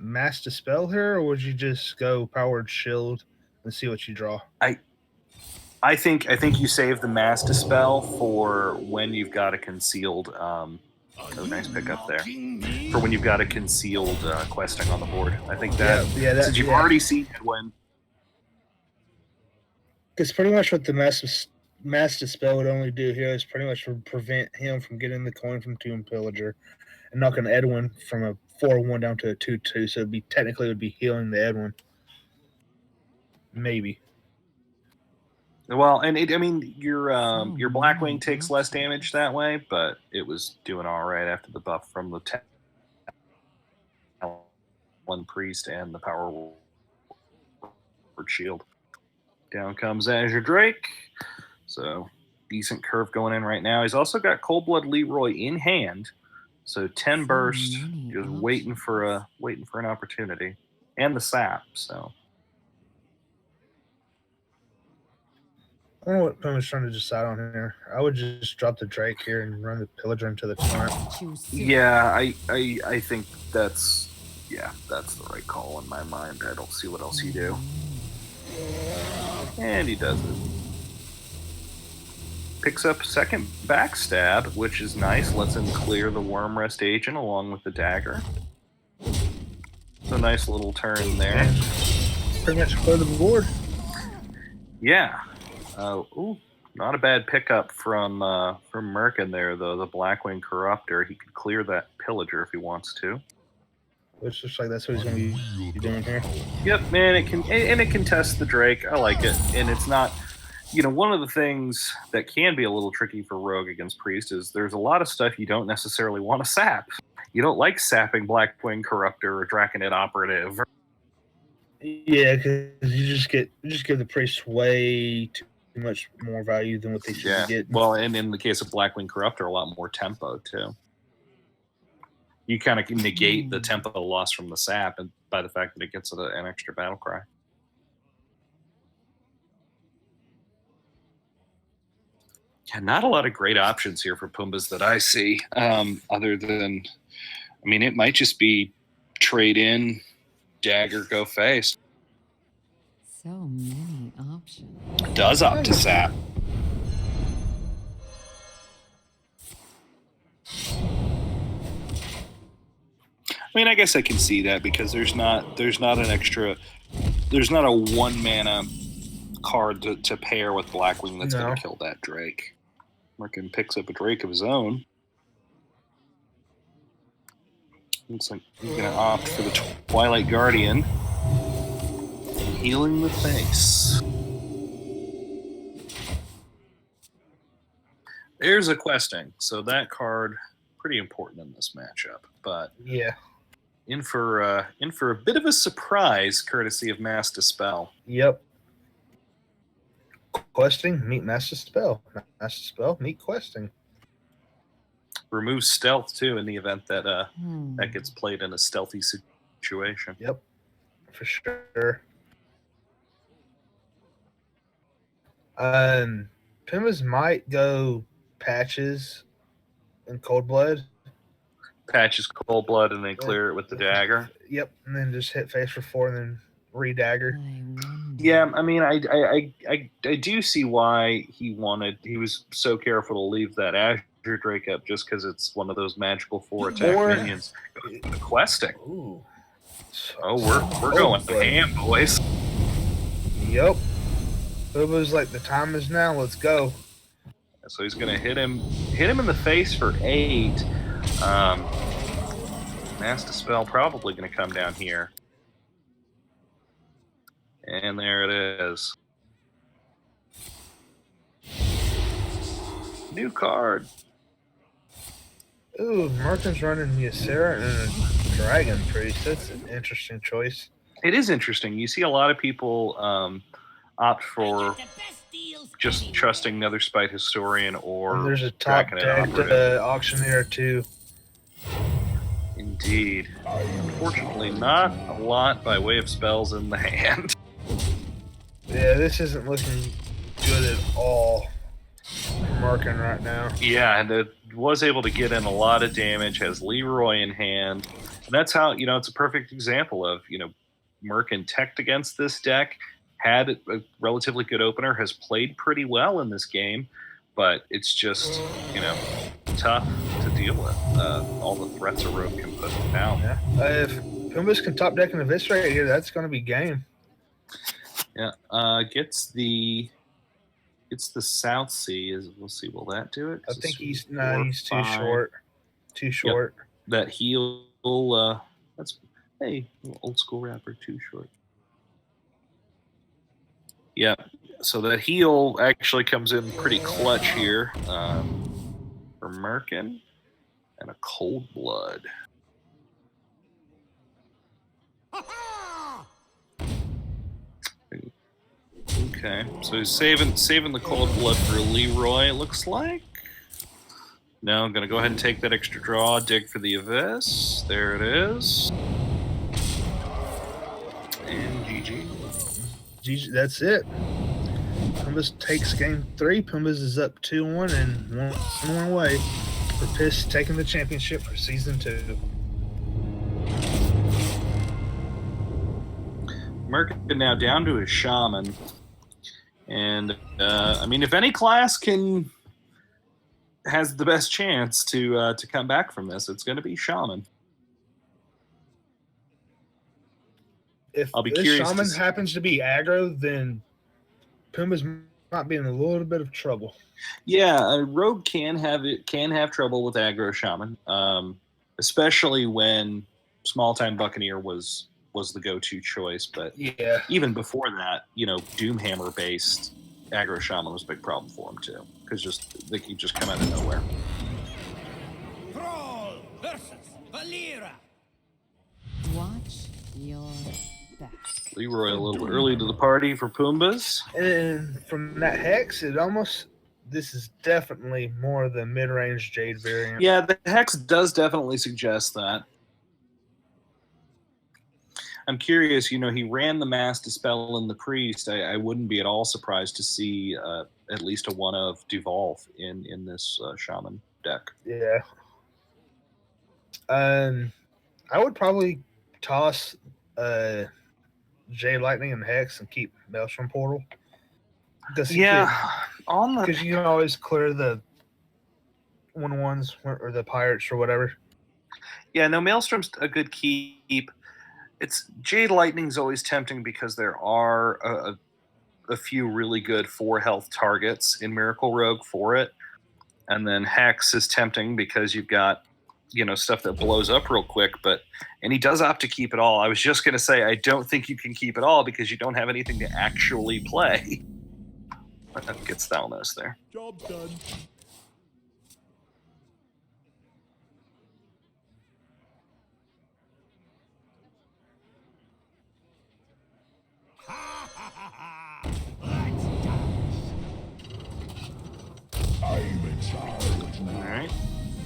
Mass Dispel here, or would you just go Powered Shield and see what you draw? I think you save the Mass Dispel for when you've got a concealed. Nice pickup there. For when you've got a concealed questing on the board. I think that, since you've already seen it when. Because pretty much what the Mass Dispel would only do here is pretty much prevent him from getting the coin from Tomb Pillager and knocking Edwin from a 4-1 down to a 2-2. So it would be healing the Edwin. Maybe. Well, and your Blackwing takes less damage that way, but it was doing all right after the buff from the Talon Priest and the Power Word Shield. Down comes Azure Drake. So decent curve going in right now. He's also got Cold Blood Leroy in hand. So 10 burst, just waiting for an opportunity. And the sap, so. I don't know what Puma's trying to decide on here. I would just drop the Drake here and run the Pillager into the torrent. Yeah, I think that's the right call in my mind. I don't see what else you do. And he does it. Picks up second backstab, which is nice. Lets him clear the Worm Rest Agent along with the dagger. So nice little turn there. Pretty much clear the board. Yeah. Not a bad pickup from Merkin there, though. The Blackwing Corruptor. He could clear that Pillager if he wants to. Which looks like that's what he's going to be doing here. Yep, man. It can test the Drake. I like it, and it's not. One of the things that can be a little tricky for Rogue against Priest is there's a lot of stuff you don't necessarily want to sap. You don't like sapping Blackwing Corruptor or Draconid Operative. Yeah, because you just give the Priest way too much more value than what they should be getting. Well, and in the case of Blackwing Corruptor, a lot more tempo too. You kind of negate the tempo loss from the sap and by the fact that it gets an extra battle cry. Yeah, not a lot of great options here for Pumbas that I see, other than, it might just be trade in, dagger, go face. So many options. Does opt to sap. I guess I can see that because there's not a 1 mana card to pair with Blackwing that's going to kill that Drake. Merkin picks up a Drake of his own. Looks like he's going to opt for the Twilight Guardian. Healing the face. There's a questing. So that card pretty important in this matchup. But Yeah. in for a bit of a surprise, courtesy of Mass Dispel. Yep. Questing, meet Master Spell. Master Spell, meet Questing. Remove stealth too in the event that Hmm. that gets played in a stealthy situation. Yep, for sure. Pumas might go Patches and Cold Blood. Patches Cold Blood and then clear it with the dagger. Yep, and then just hit face for 4 and then re-dagger. I wonder. Yeah, I mean, I do see why he was so careful to leave that Azure Drake up just because it's one of those magical 4 attack minions. Questing. Ooh. Oh, we're going ham, boys. Yep. Bobo's like, the time is now. Let's go. So he's gonna hit him in the face for 8. Mass Dispel probably gonna come down here. And there it is. New card. Ooh, Merkin's running Ysera and a Dragon Priest. That's an interesting choice. It is interesting. You see a lot of people opt for The best deals just anywhere. trusting Nether Spite Historian or And there's a top Draconid decked Operative. auctioneer too. Indeed. Unfortunately, not a lot by way of spells in the hand. Yeah, this isn't looking good at all for Merkin right now. Yeah, and it was able to get in a lot of damage, has Leroy in hand. And that's how, it's a perfect example of, Merkin teched against this deck, had a relatively good opener, has played pretty well in this game, but it's just, tough to deal with. All the threats a rogue can put down. Yeah. If Pumbas can top deck an Eviscerate here, that's going to be game. Yeah, gets the South Sea. We'll see. Will that do it? I think he's too 5. short. Too short. That heal. That's old school rapper. Too short. Yeah. So that heal actually comes in pretty clutch here for Merkin and a Cold Blood. Ha-ha! Okay, so he's saving the Cold Blood for Leroy, it looks like. Now I'm going to go ahead and take that extra draw, dig for the Abyss. There it is. And GG. GG, that's it. Pumbas takes game 3. Pumbas is up 2-1 and one away for Piss taking the championship for season 2. Merkin now down to his Shaman. And, if any class has the best chance to come back from this, it's going to be Shaman. If I'll be this curious Shaman to see. happens to be aggro, then Pumbas might be in a little bit of trouble. Yeah, a rogue can have trouble with aggro Shaman, especially when Small Time Buccaneer was the go-to choice. But Yeah. even before that, Doomhammer based aggro Shaman was a big problem for him too, because they could just come out of nowhere. Thrall versus Valera. Watch your back. Leroy a little early to the party for Pumbas. And from that Hex, this is definitely more the mid-range Jade variant. Yeah, the Hex does definitely suggest that. I'm curious, he ran the Mass Dispel and the Priest. I wouldn't be at all surprised to see at least a one of Devolve in this Shaman deck. Yeah. I would probably toss Jade Lightning and Hex and keep Maelstrom Portal. Because you can always clear the 1/1s or the Pirates or whatever. Yeah, no, Maelstrom's a good keep. It's Jade Lightning's always tempting because there are a few really good 4 health targets in Miracle Rogue for it. And then Hex is tempting because you've got, stuff that blows up real quick, and he does opt to keep it all. I was just going to say, I don't think you can keep it all because you don't have anything to actually play. But that gets Thalnos there. Job done.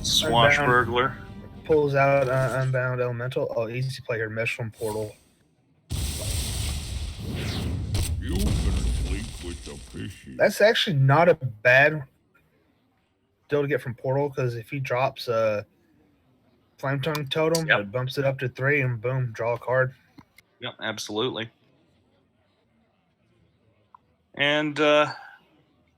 Swashbuckler. Pulls out Unbound Elemental. Oh, easy play here. Mesh from Portal. You better sleep with the fishy. That's actually not a bad deal to get from Portal, because if he drops a Flame Tongue Totem, Yep. it bumps it up to 3, and boom, draw a card. Yep, absolutely. And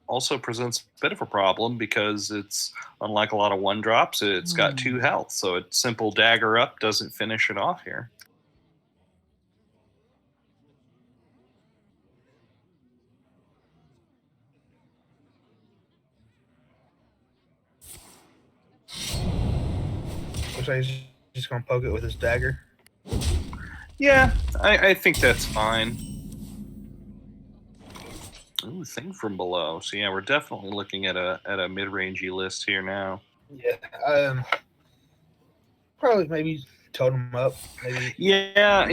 also presents a bit of a problem because it's, unlike a lot of 1-drops, it's got 2 health. So a simple dagger up doesn't finish it off here. Looks like he's just going to poke it with his dagger. Yeah, I think that's fine. Ooh, Thing from Below. So yeah, we're definitely looking at a mid-rangey list here now. Yeah. Probably maybe totem up. Maybe. Yeah,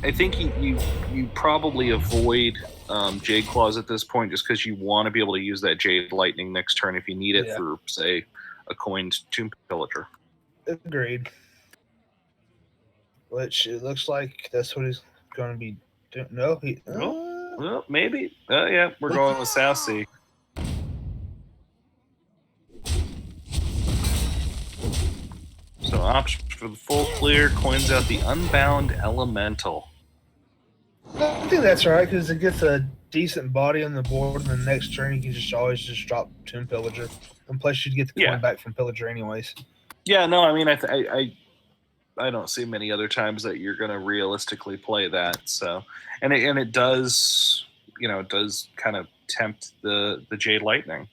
I think you probably avoid Jade Claws at this point just because you want to be able to use that Jade Lightning next turn if you need it for, say, a coined Tomb Pillager. Agreed. Which it looks like that's what he's going to be doing. No, Well, maybe. Yeah, we're going with South Sea. So option for the full clear, coins out the Unbound Elemental. I think that's right, because it gets a decent body on the board, and the next turn you can just always just drop Tomb Pillager. And plus you'd get the coin back from Pillager anyways. Yeah, no, I mean, I don't see many other times that you're going to realistically play that. So, and it does, it does kind of tempt the Jade Lightning.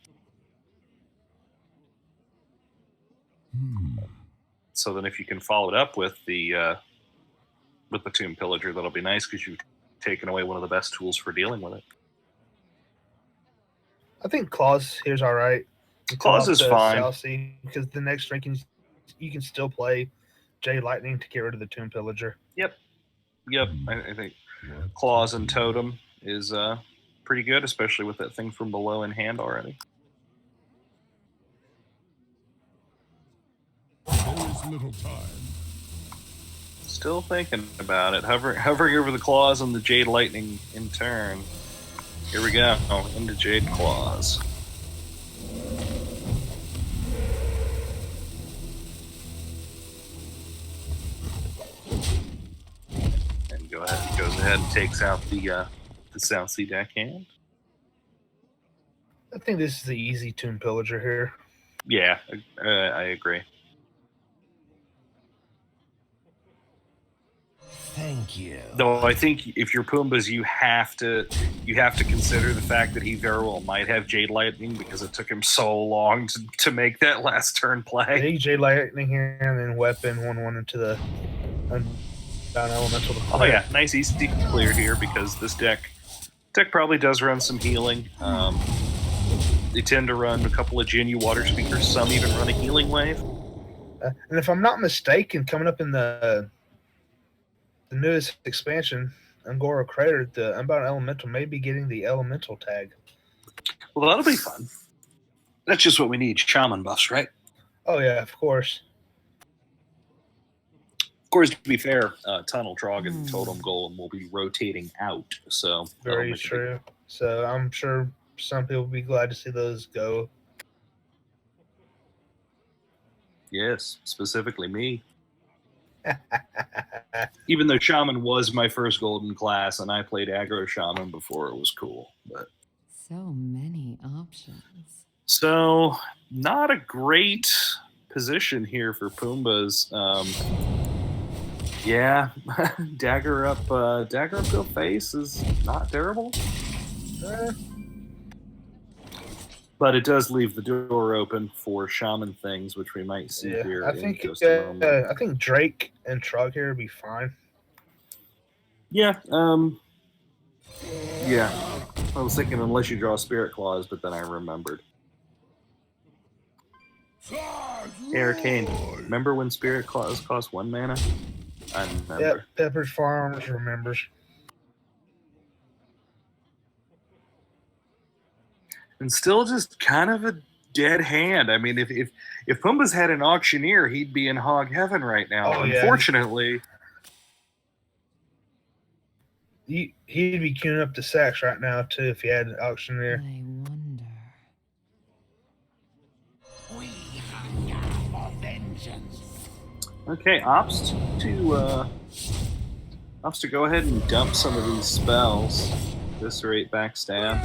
So then, if you can follow it up with the Tomb Pillager, that'll be nice because you've taken away one of the best tools for dealing with it. I think Claws here's all right. Claws is fine because the next turn you can still play Jade Lightning to get rid of the Tomb Pillager. Yep. I think Claws and Totem is pretty good, especially with that Thing from Below in hand already. There is little time. Still thinking about it. Hovering over the Claws and the Jade Lightning in turn. Here we go. Into Jade Claws. And goes ahead and takes out the South Sea deckhand. I think this is the easy Tomb Pillager here. Yeah, I agree. Thank you. Though I think if you're Pumbas, you have to consider the fact that he very well might have Jade Lightning because it took him so long to make that last turn play. Yeah, Jade Lightning here and then weapon 1/1 into the Unbound Elemental. Oh yeah, nice easy clear here because this deck probably does run some healing. They tend to run a couple of Genu Water Speakers. Some even run a Healing Wave. And if I'm not mistaken, coming up in the newest expansion, Angora Crater, the Unbound Elemental may be getting the Elemental tag. Well, that'll be fun. That's just what we need, shaman buffs, right? Oh, yeah, of course. Of course, to be fair, Tunnel Trog and Totem Golem will be rotating out. So Very true. So I'm sure some people will be glad to see those go. Yes, specifically me. Even though Shaman was my first golden class, and I played aggro Shaman before it was cool. But So many options. so not a great position here for Pumbas. Yeah, dagger up go face is not terrible. But it does leave the door open for shaman things, which we might see here. I think I think Drake and Trog here would be fine. Yeah. Yeah. I was thinking unless you draw Spirit Claws, but then I remembered. Arcane. Remember when Spirit Claws cost 1 mana? I remember. Yep, Pepper's Farms remembers. And still just kind of a dead hand. I mean, if Pumbaa's had an auctioneer, he'd be in hog heaven right now. Oh, yeah. Unfortunately, He'd be queuing up the sacks right now too if he had an auctioneer. I wonder. We hunger for vengeance. okay, opts to go ahead and dump some of these spells. Eviscerate, backstab.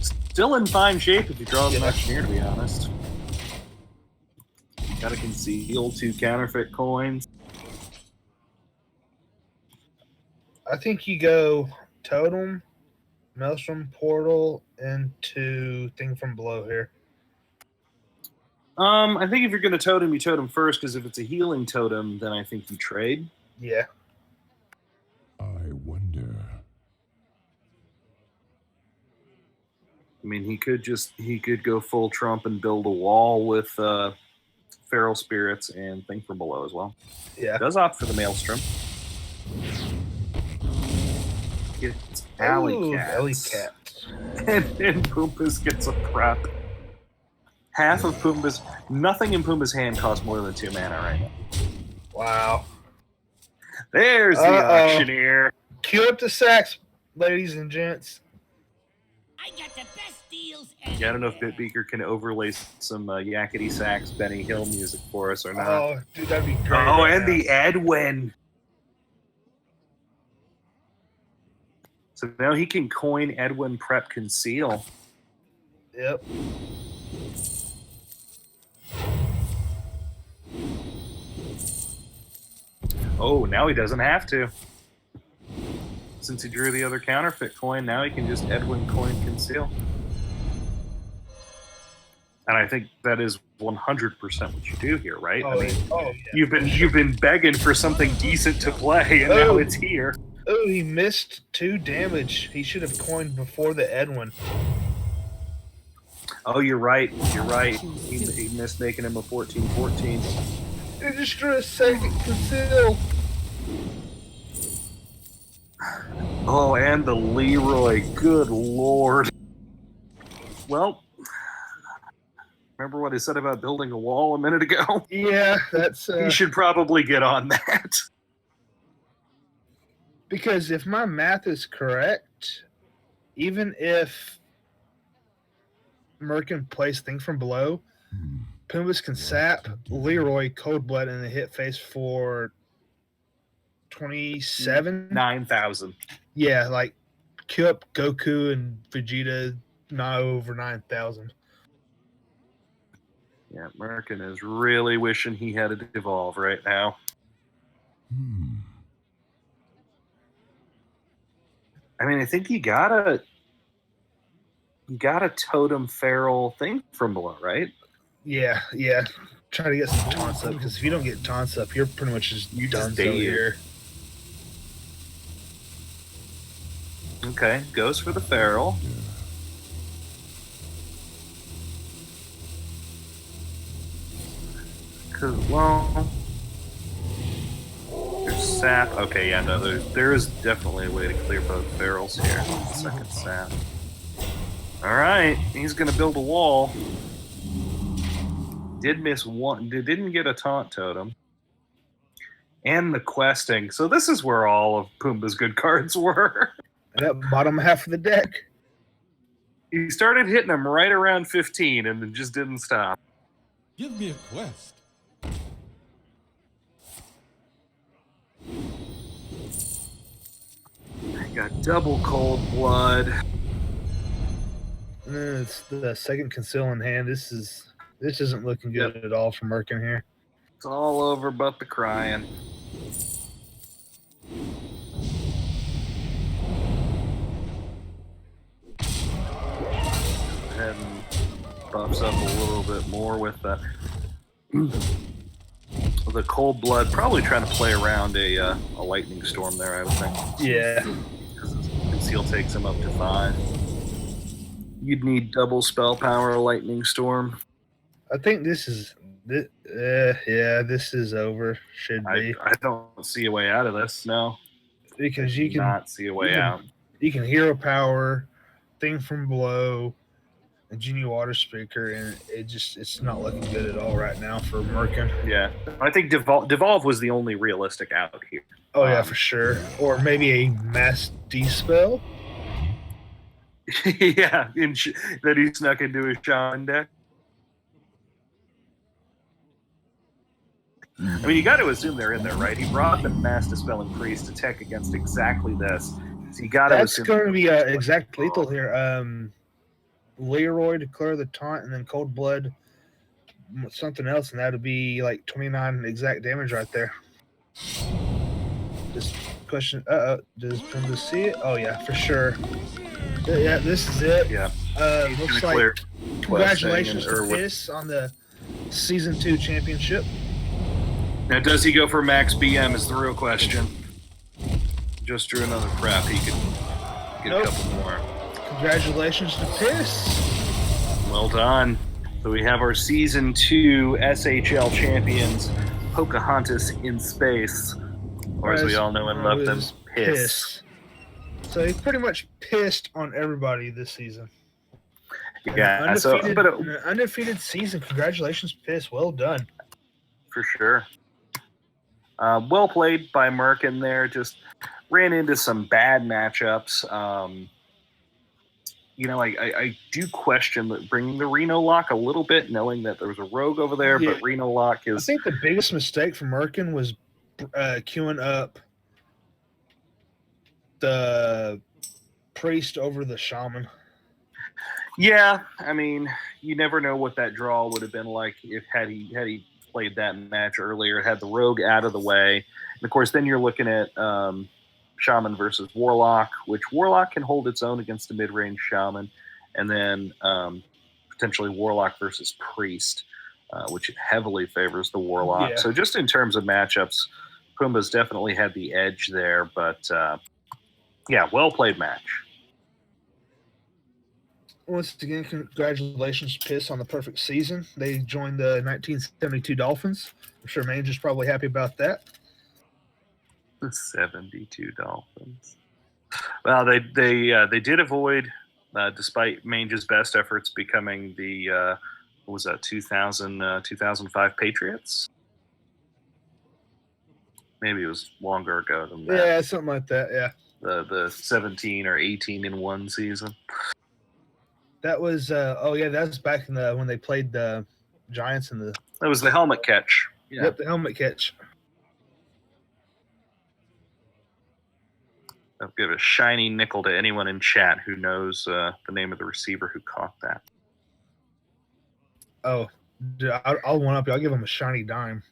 Still in fine shape if he draws an auctioneer, to be honest. Got to conceal 2 counterfeit coins. I think you go Totem, Maelstrom Portal, into Thing from Below here. I think if you're going to totem, you totem first, because if it's a healing totem, then I think you trade. Yeah. I wonder. I mean, he could go full Trump and build a wall with Feral Spirits and Thing from Below as well. Yeah. Does opt for the Maelstrom. Gets Alley Ooh, Cats. Alley Cats. And Pumbaa's gets a prep. Half of Pumbaa's... Nothing in Pumbaa's hand costs more than 2 mana right now. Wow. There's the auctioneer. Cue up the sacks, ladies and gents. I got the best deals. Yeah, I don't know if Bitbeaker can overlay some Yakety Sax Benny Hill music for us or not. Oh, dude, that'd be great. Oh, right and now. the Edwin. So now he can coin Edwin Prep Conceal. Yep. Oh, now he doesn't have to. Since he drew the other counterfeit coin, now he can just Edwin coin Conceal. And I think that is 100% what you do here, right? Oh, I mean, yeah. you've been begging for something decent to play, and now it's here. Oh, he missed 2 damage. He should have coined before the Edwin. Oh, you're right. You're right. He missed making him a 14-14. He just drew a second Conceal. Oh, and the Leroy. Good Lord. Well, remember what I said about building a wall a minute ago? Yeah, that's... You should probably get on that. Because if my math is correct, even if Merkin plays Thing from Below, Pumbaa can sap Leroy Coldblood in the hit face for 27. 9,000. Yeah, like queue up Goku and Vegeta not over 9,000. Yeah, Merkin is really wishing he had a devolve right now. I mean, I think you gotta totem Feral Thing from Below, right? Yeah. Try to get some taunts up, because if you don't get taunts up, you're pretty much just done here. Okay, goes for the Feral. Cause there's sap. Okay, yeah, no, there is definitely a way to clear both Ferals here. The second sap. All right, he's gonna build a wall. Did miss one. Didn't get a taunt totem. And the questing. So this is where all of Pumbaa's good cards were. Yep, bottom half of the deck. He started hitting them right around 15 and then just didn't stop. Give me a quest. I got double Cold Blood. And then it's the second Conceal in hand. This isn't looking good at all for Merkin here. It's all over but the crying. Go ahead and buffs up a little bit more with the Cold Blood. Probably trying to play around a Lightning Storm there, I would think. Yeah. Because Conceal takes him up to 5. You'd need double spell power, Lightning Storm. I think this is over. Should be. I don't see a way out of this, no. Because you can not see a way out. You can hero power, Thing from Below, and Genie Water Speaker, and it's not looking good at all right now for Merkin. Yeah, I think Devolve was the only realistic out here. Oh yeah, for sure. Or maybe a Mass Dispel. Yeah, that he snuck into his shaman deck. I mean, you got to assume they're in there, right? He brought the Mass Dispelling Priest to tech against exactly this. So you got to That's assume going to be exact lethal here. Leroy to clear the taunt, and then Cold Blood, something else, and that'll be like 29 exact damage right there. Just question. Does Pimba see it? Oh yeah, for sure. Yeah, this is it. Yeah. Looks gonna like clear congratulations Questing, to Piss on the Season 2 championship. Now, does he go for max BM is the real question. Just drew another prep. He could get a couple more. Congratulations to Piss. Well done. So we have our Season 2 SHL champions, Pocahontas in space, or as we all know and love them, Piss. So he pretty much pissed on everybody this season. Yeah, an undefeated season. Congratulations, Piss. Well done. For sure. Well played by Merkin there. Just ran into some bad matchups. I do question bringing the Reno lock a little bit, knowing that there was a rogue over there, but Reno lock is... I think the biggest mistake for Merkin was queuing up the priest over the shaman. Yeah, I mean, you never know what that draw would have been like had he played that match earlier, had the rogue out of the way. And of course, then you're looking at shaman versus warlock, which warlock can hold its own against a mid-range shaman, and then potentially warlock versus priest, which heavily favors the warlock. Yeah. So just in terms of matchups, Pumbaa's definitely had the edge there, but yeah, well played match. Once again, congratulations, Piss, on the perfect season. They joined the 1972 Dolphins. I'm sure Mange is probably happy about that. The 72 Dolphins. Well, they did avoid, despite Mange's best efforts, becoming the what was that 2005 Patriots. Maybe it was longer ago than that. Yeah, something like that. Yeah. The 17 or 18-1 season. That was that was back in when they played the Giants in the. That was the helmet catch. Yeah. Yep, the helmet catch. I'll give a shiny nickel to anyone in chat who knows the name of the receiver who caught that. Oh, dude, I'll one up you. I'll give him a shiny dime.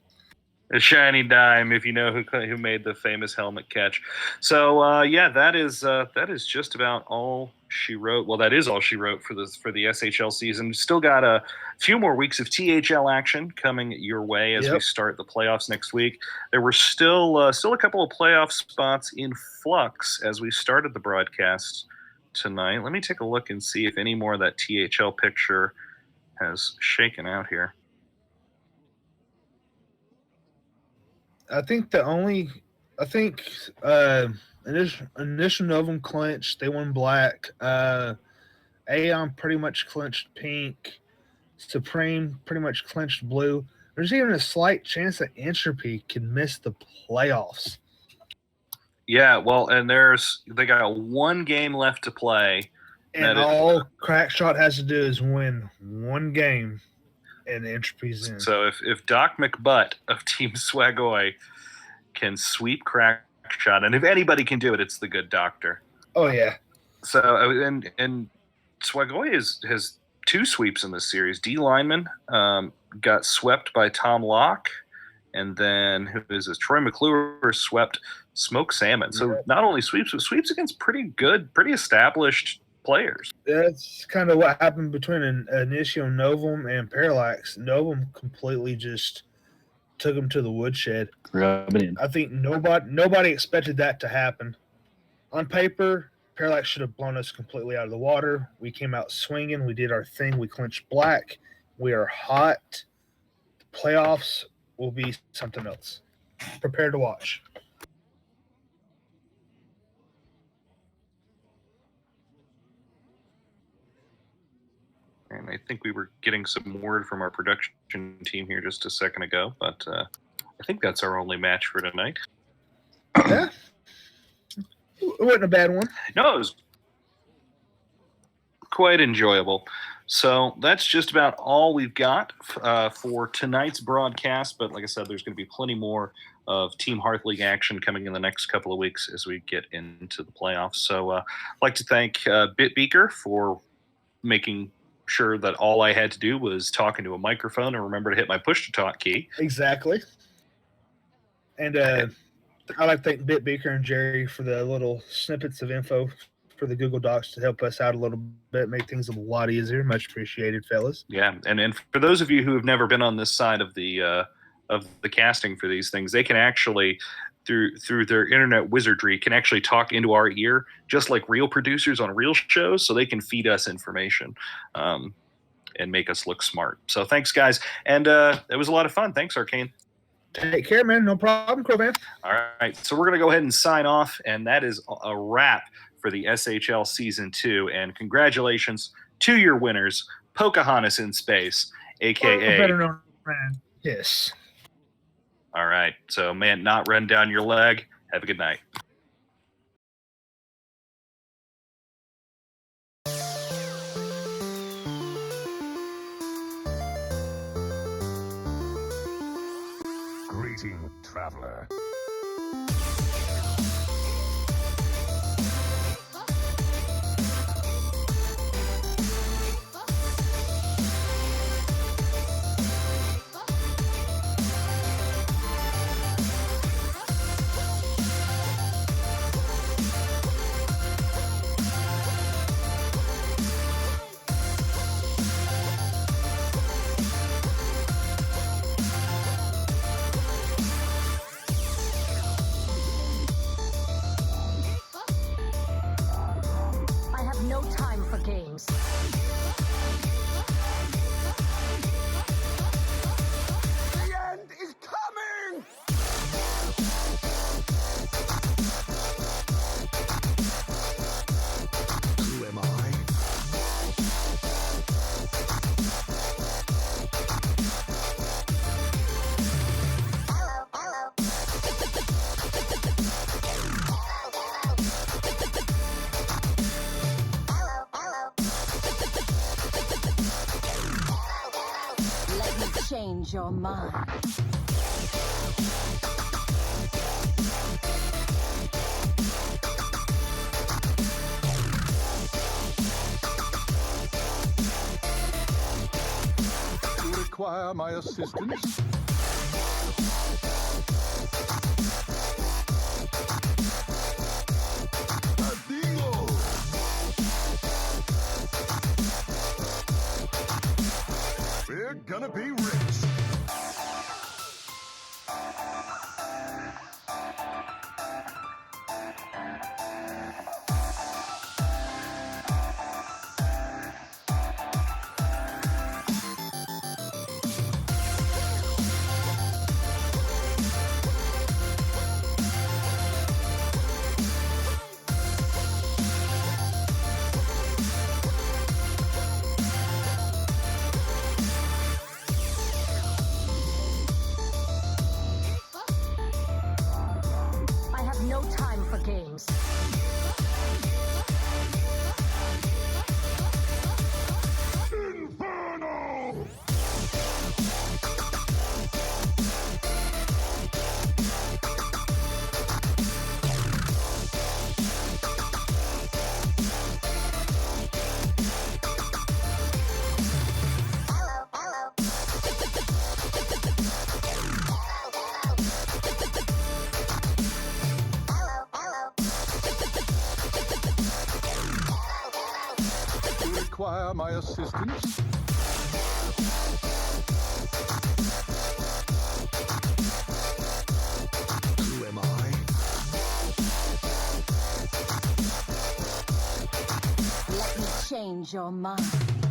A shiny dime, if you know who made the famous helmet catch. So that is just about all she wrote. Well, that is all she wrote for the SHL season. Still got a few more weeks of THL action coming your way as we start the playoffs next week. There were still a couple of playoff spots in flux as we started the broadcast tonight. Let me take a look and see if any more of that THL picture has shaken out here. I think Initial Novum clinched. They won black. Aeon pretty much clinched pink. Supreme pretty much clinched blue. There's even a slight chance that Entropy can miss the playoffs. Yeah, well, and they got one game left to play. And all Crackshot has to do is win one game, and Entropy's in. So if Doc McButt of Team Swagoy can sweep Crackshot, and if anybody can do it, it's the good doctor. Oh yeah. So and Swagoy has two sweeps in this series. D Lineman got swept by Tom Locke, and then who is this? Troy McClure swept Smoke Salmon. So not only sweeps, but sweeps against pretty established players. That's kind of what happened between Initio Novum and Parallax. Novum completely just took him to the woodshed. Rub it in. I think nobody expected that to happen. On paper, Parallax should have blown us completely out of the water. We came out swinging. We did our thing. We clinched black. We are hot. The playoffs will be something else. Prepare to watch. And I think we were getting some word from our production team here just a second ago, but I think that's our only match for tonight. Yeah. It wasn't a bad one. No, it was quite enjoyable. So that's just about all we've got for tonight's broadcast. But like I said, there's going to be plenty more of Team Hearth League action coming in the next couple of weeks as we get into the playoffs. So I'd like to thank BitBeaker for making sure that all I had to do was talk into a microphone and remember to hit my push-to-talk key. Exactly. And I'd like to thank BitBeaker and Jerry for the little snippets of info for the Google Docs to help us out a little bit, make things a lot easier. Much appreciated, fellas. Yeah, and for those of you who have never been on this side of the casting for these things, they can actually through their internet wizardry can actually talk into our ear just like real producers on real shows, so they can feed us information and make us look smart. So thanks, guys, and it was a lot of fun. Thanks, Arcane. Take care, man. No problem, Crowman. All right, so we're going to go ahead and sign off, and that is a wrap for the SHL Season 2, and congratulations to your winners, Pocahontas in Space, a.k.a. better known man. Yes. All right, so man, not run down your leg. Have a good night. Greeting, traveler. I have no time for games. The end is coming! Who am I? Let me change your mind. You require my assistance? Adios! We're gonna be rich. I have no time for games. Inferno! You require my assistance? Who am I? Let me change your mind.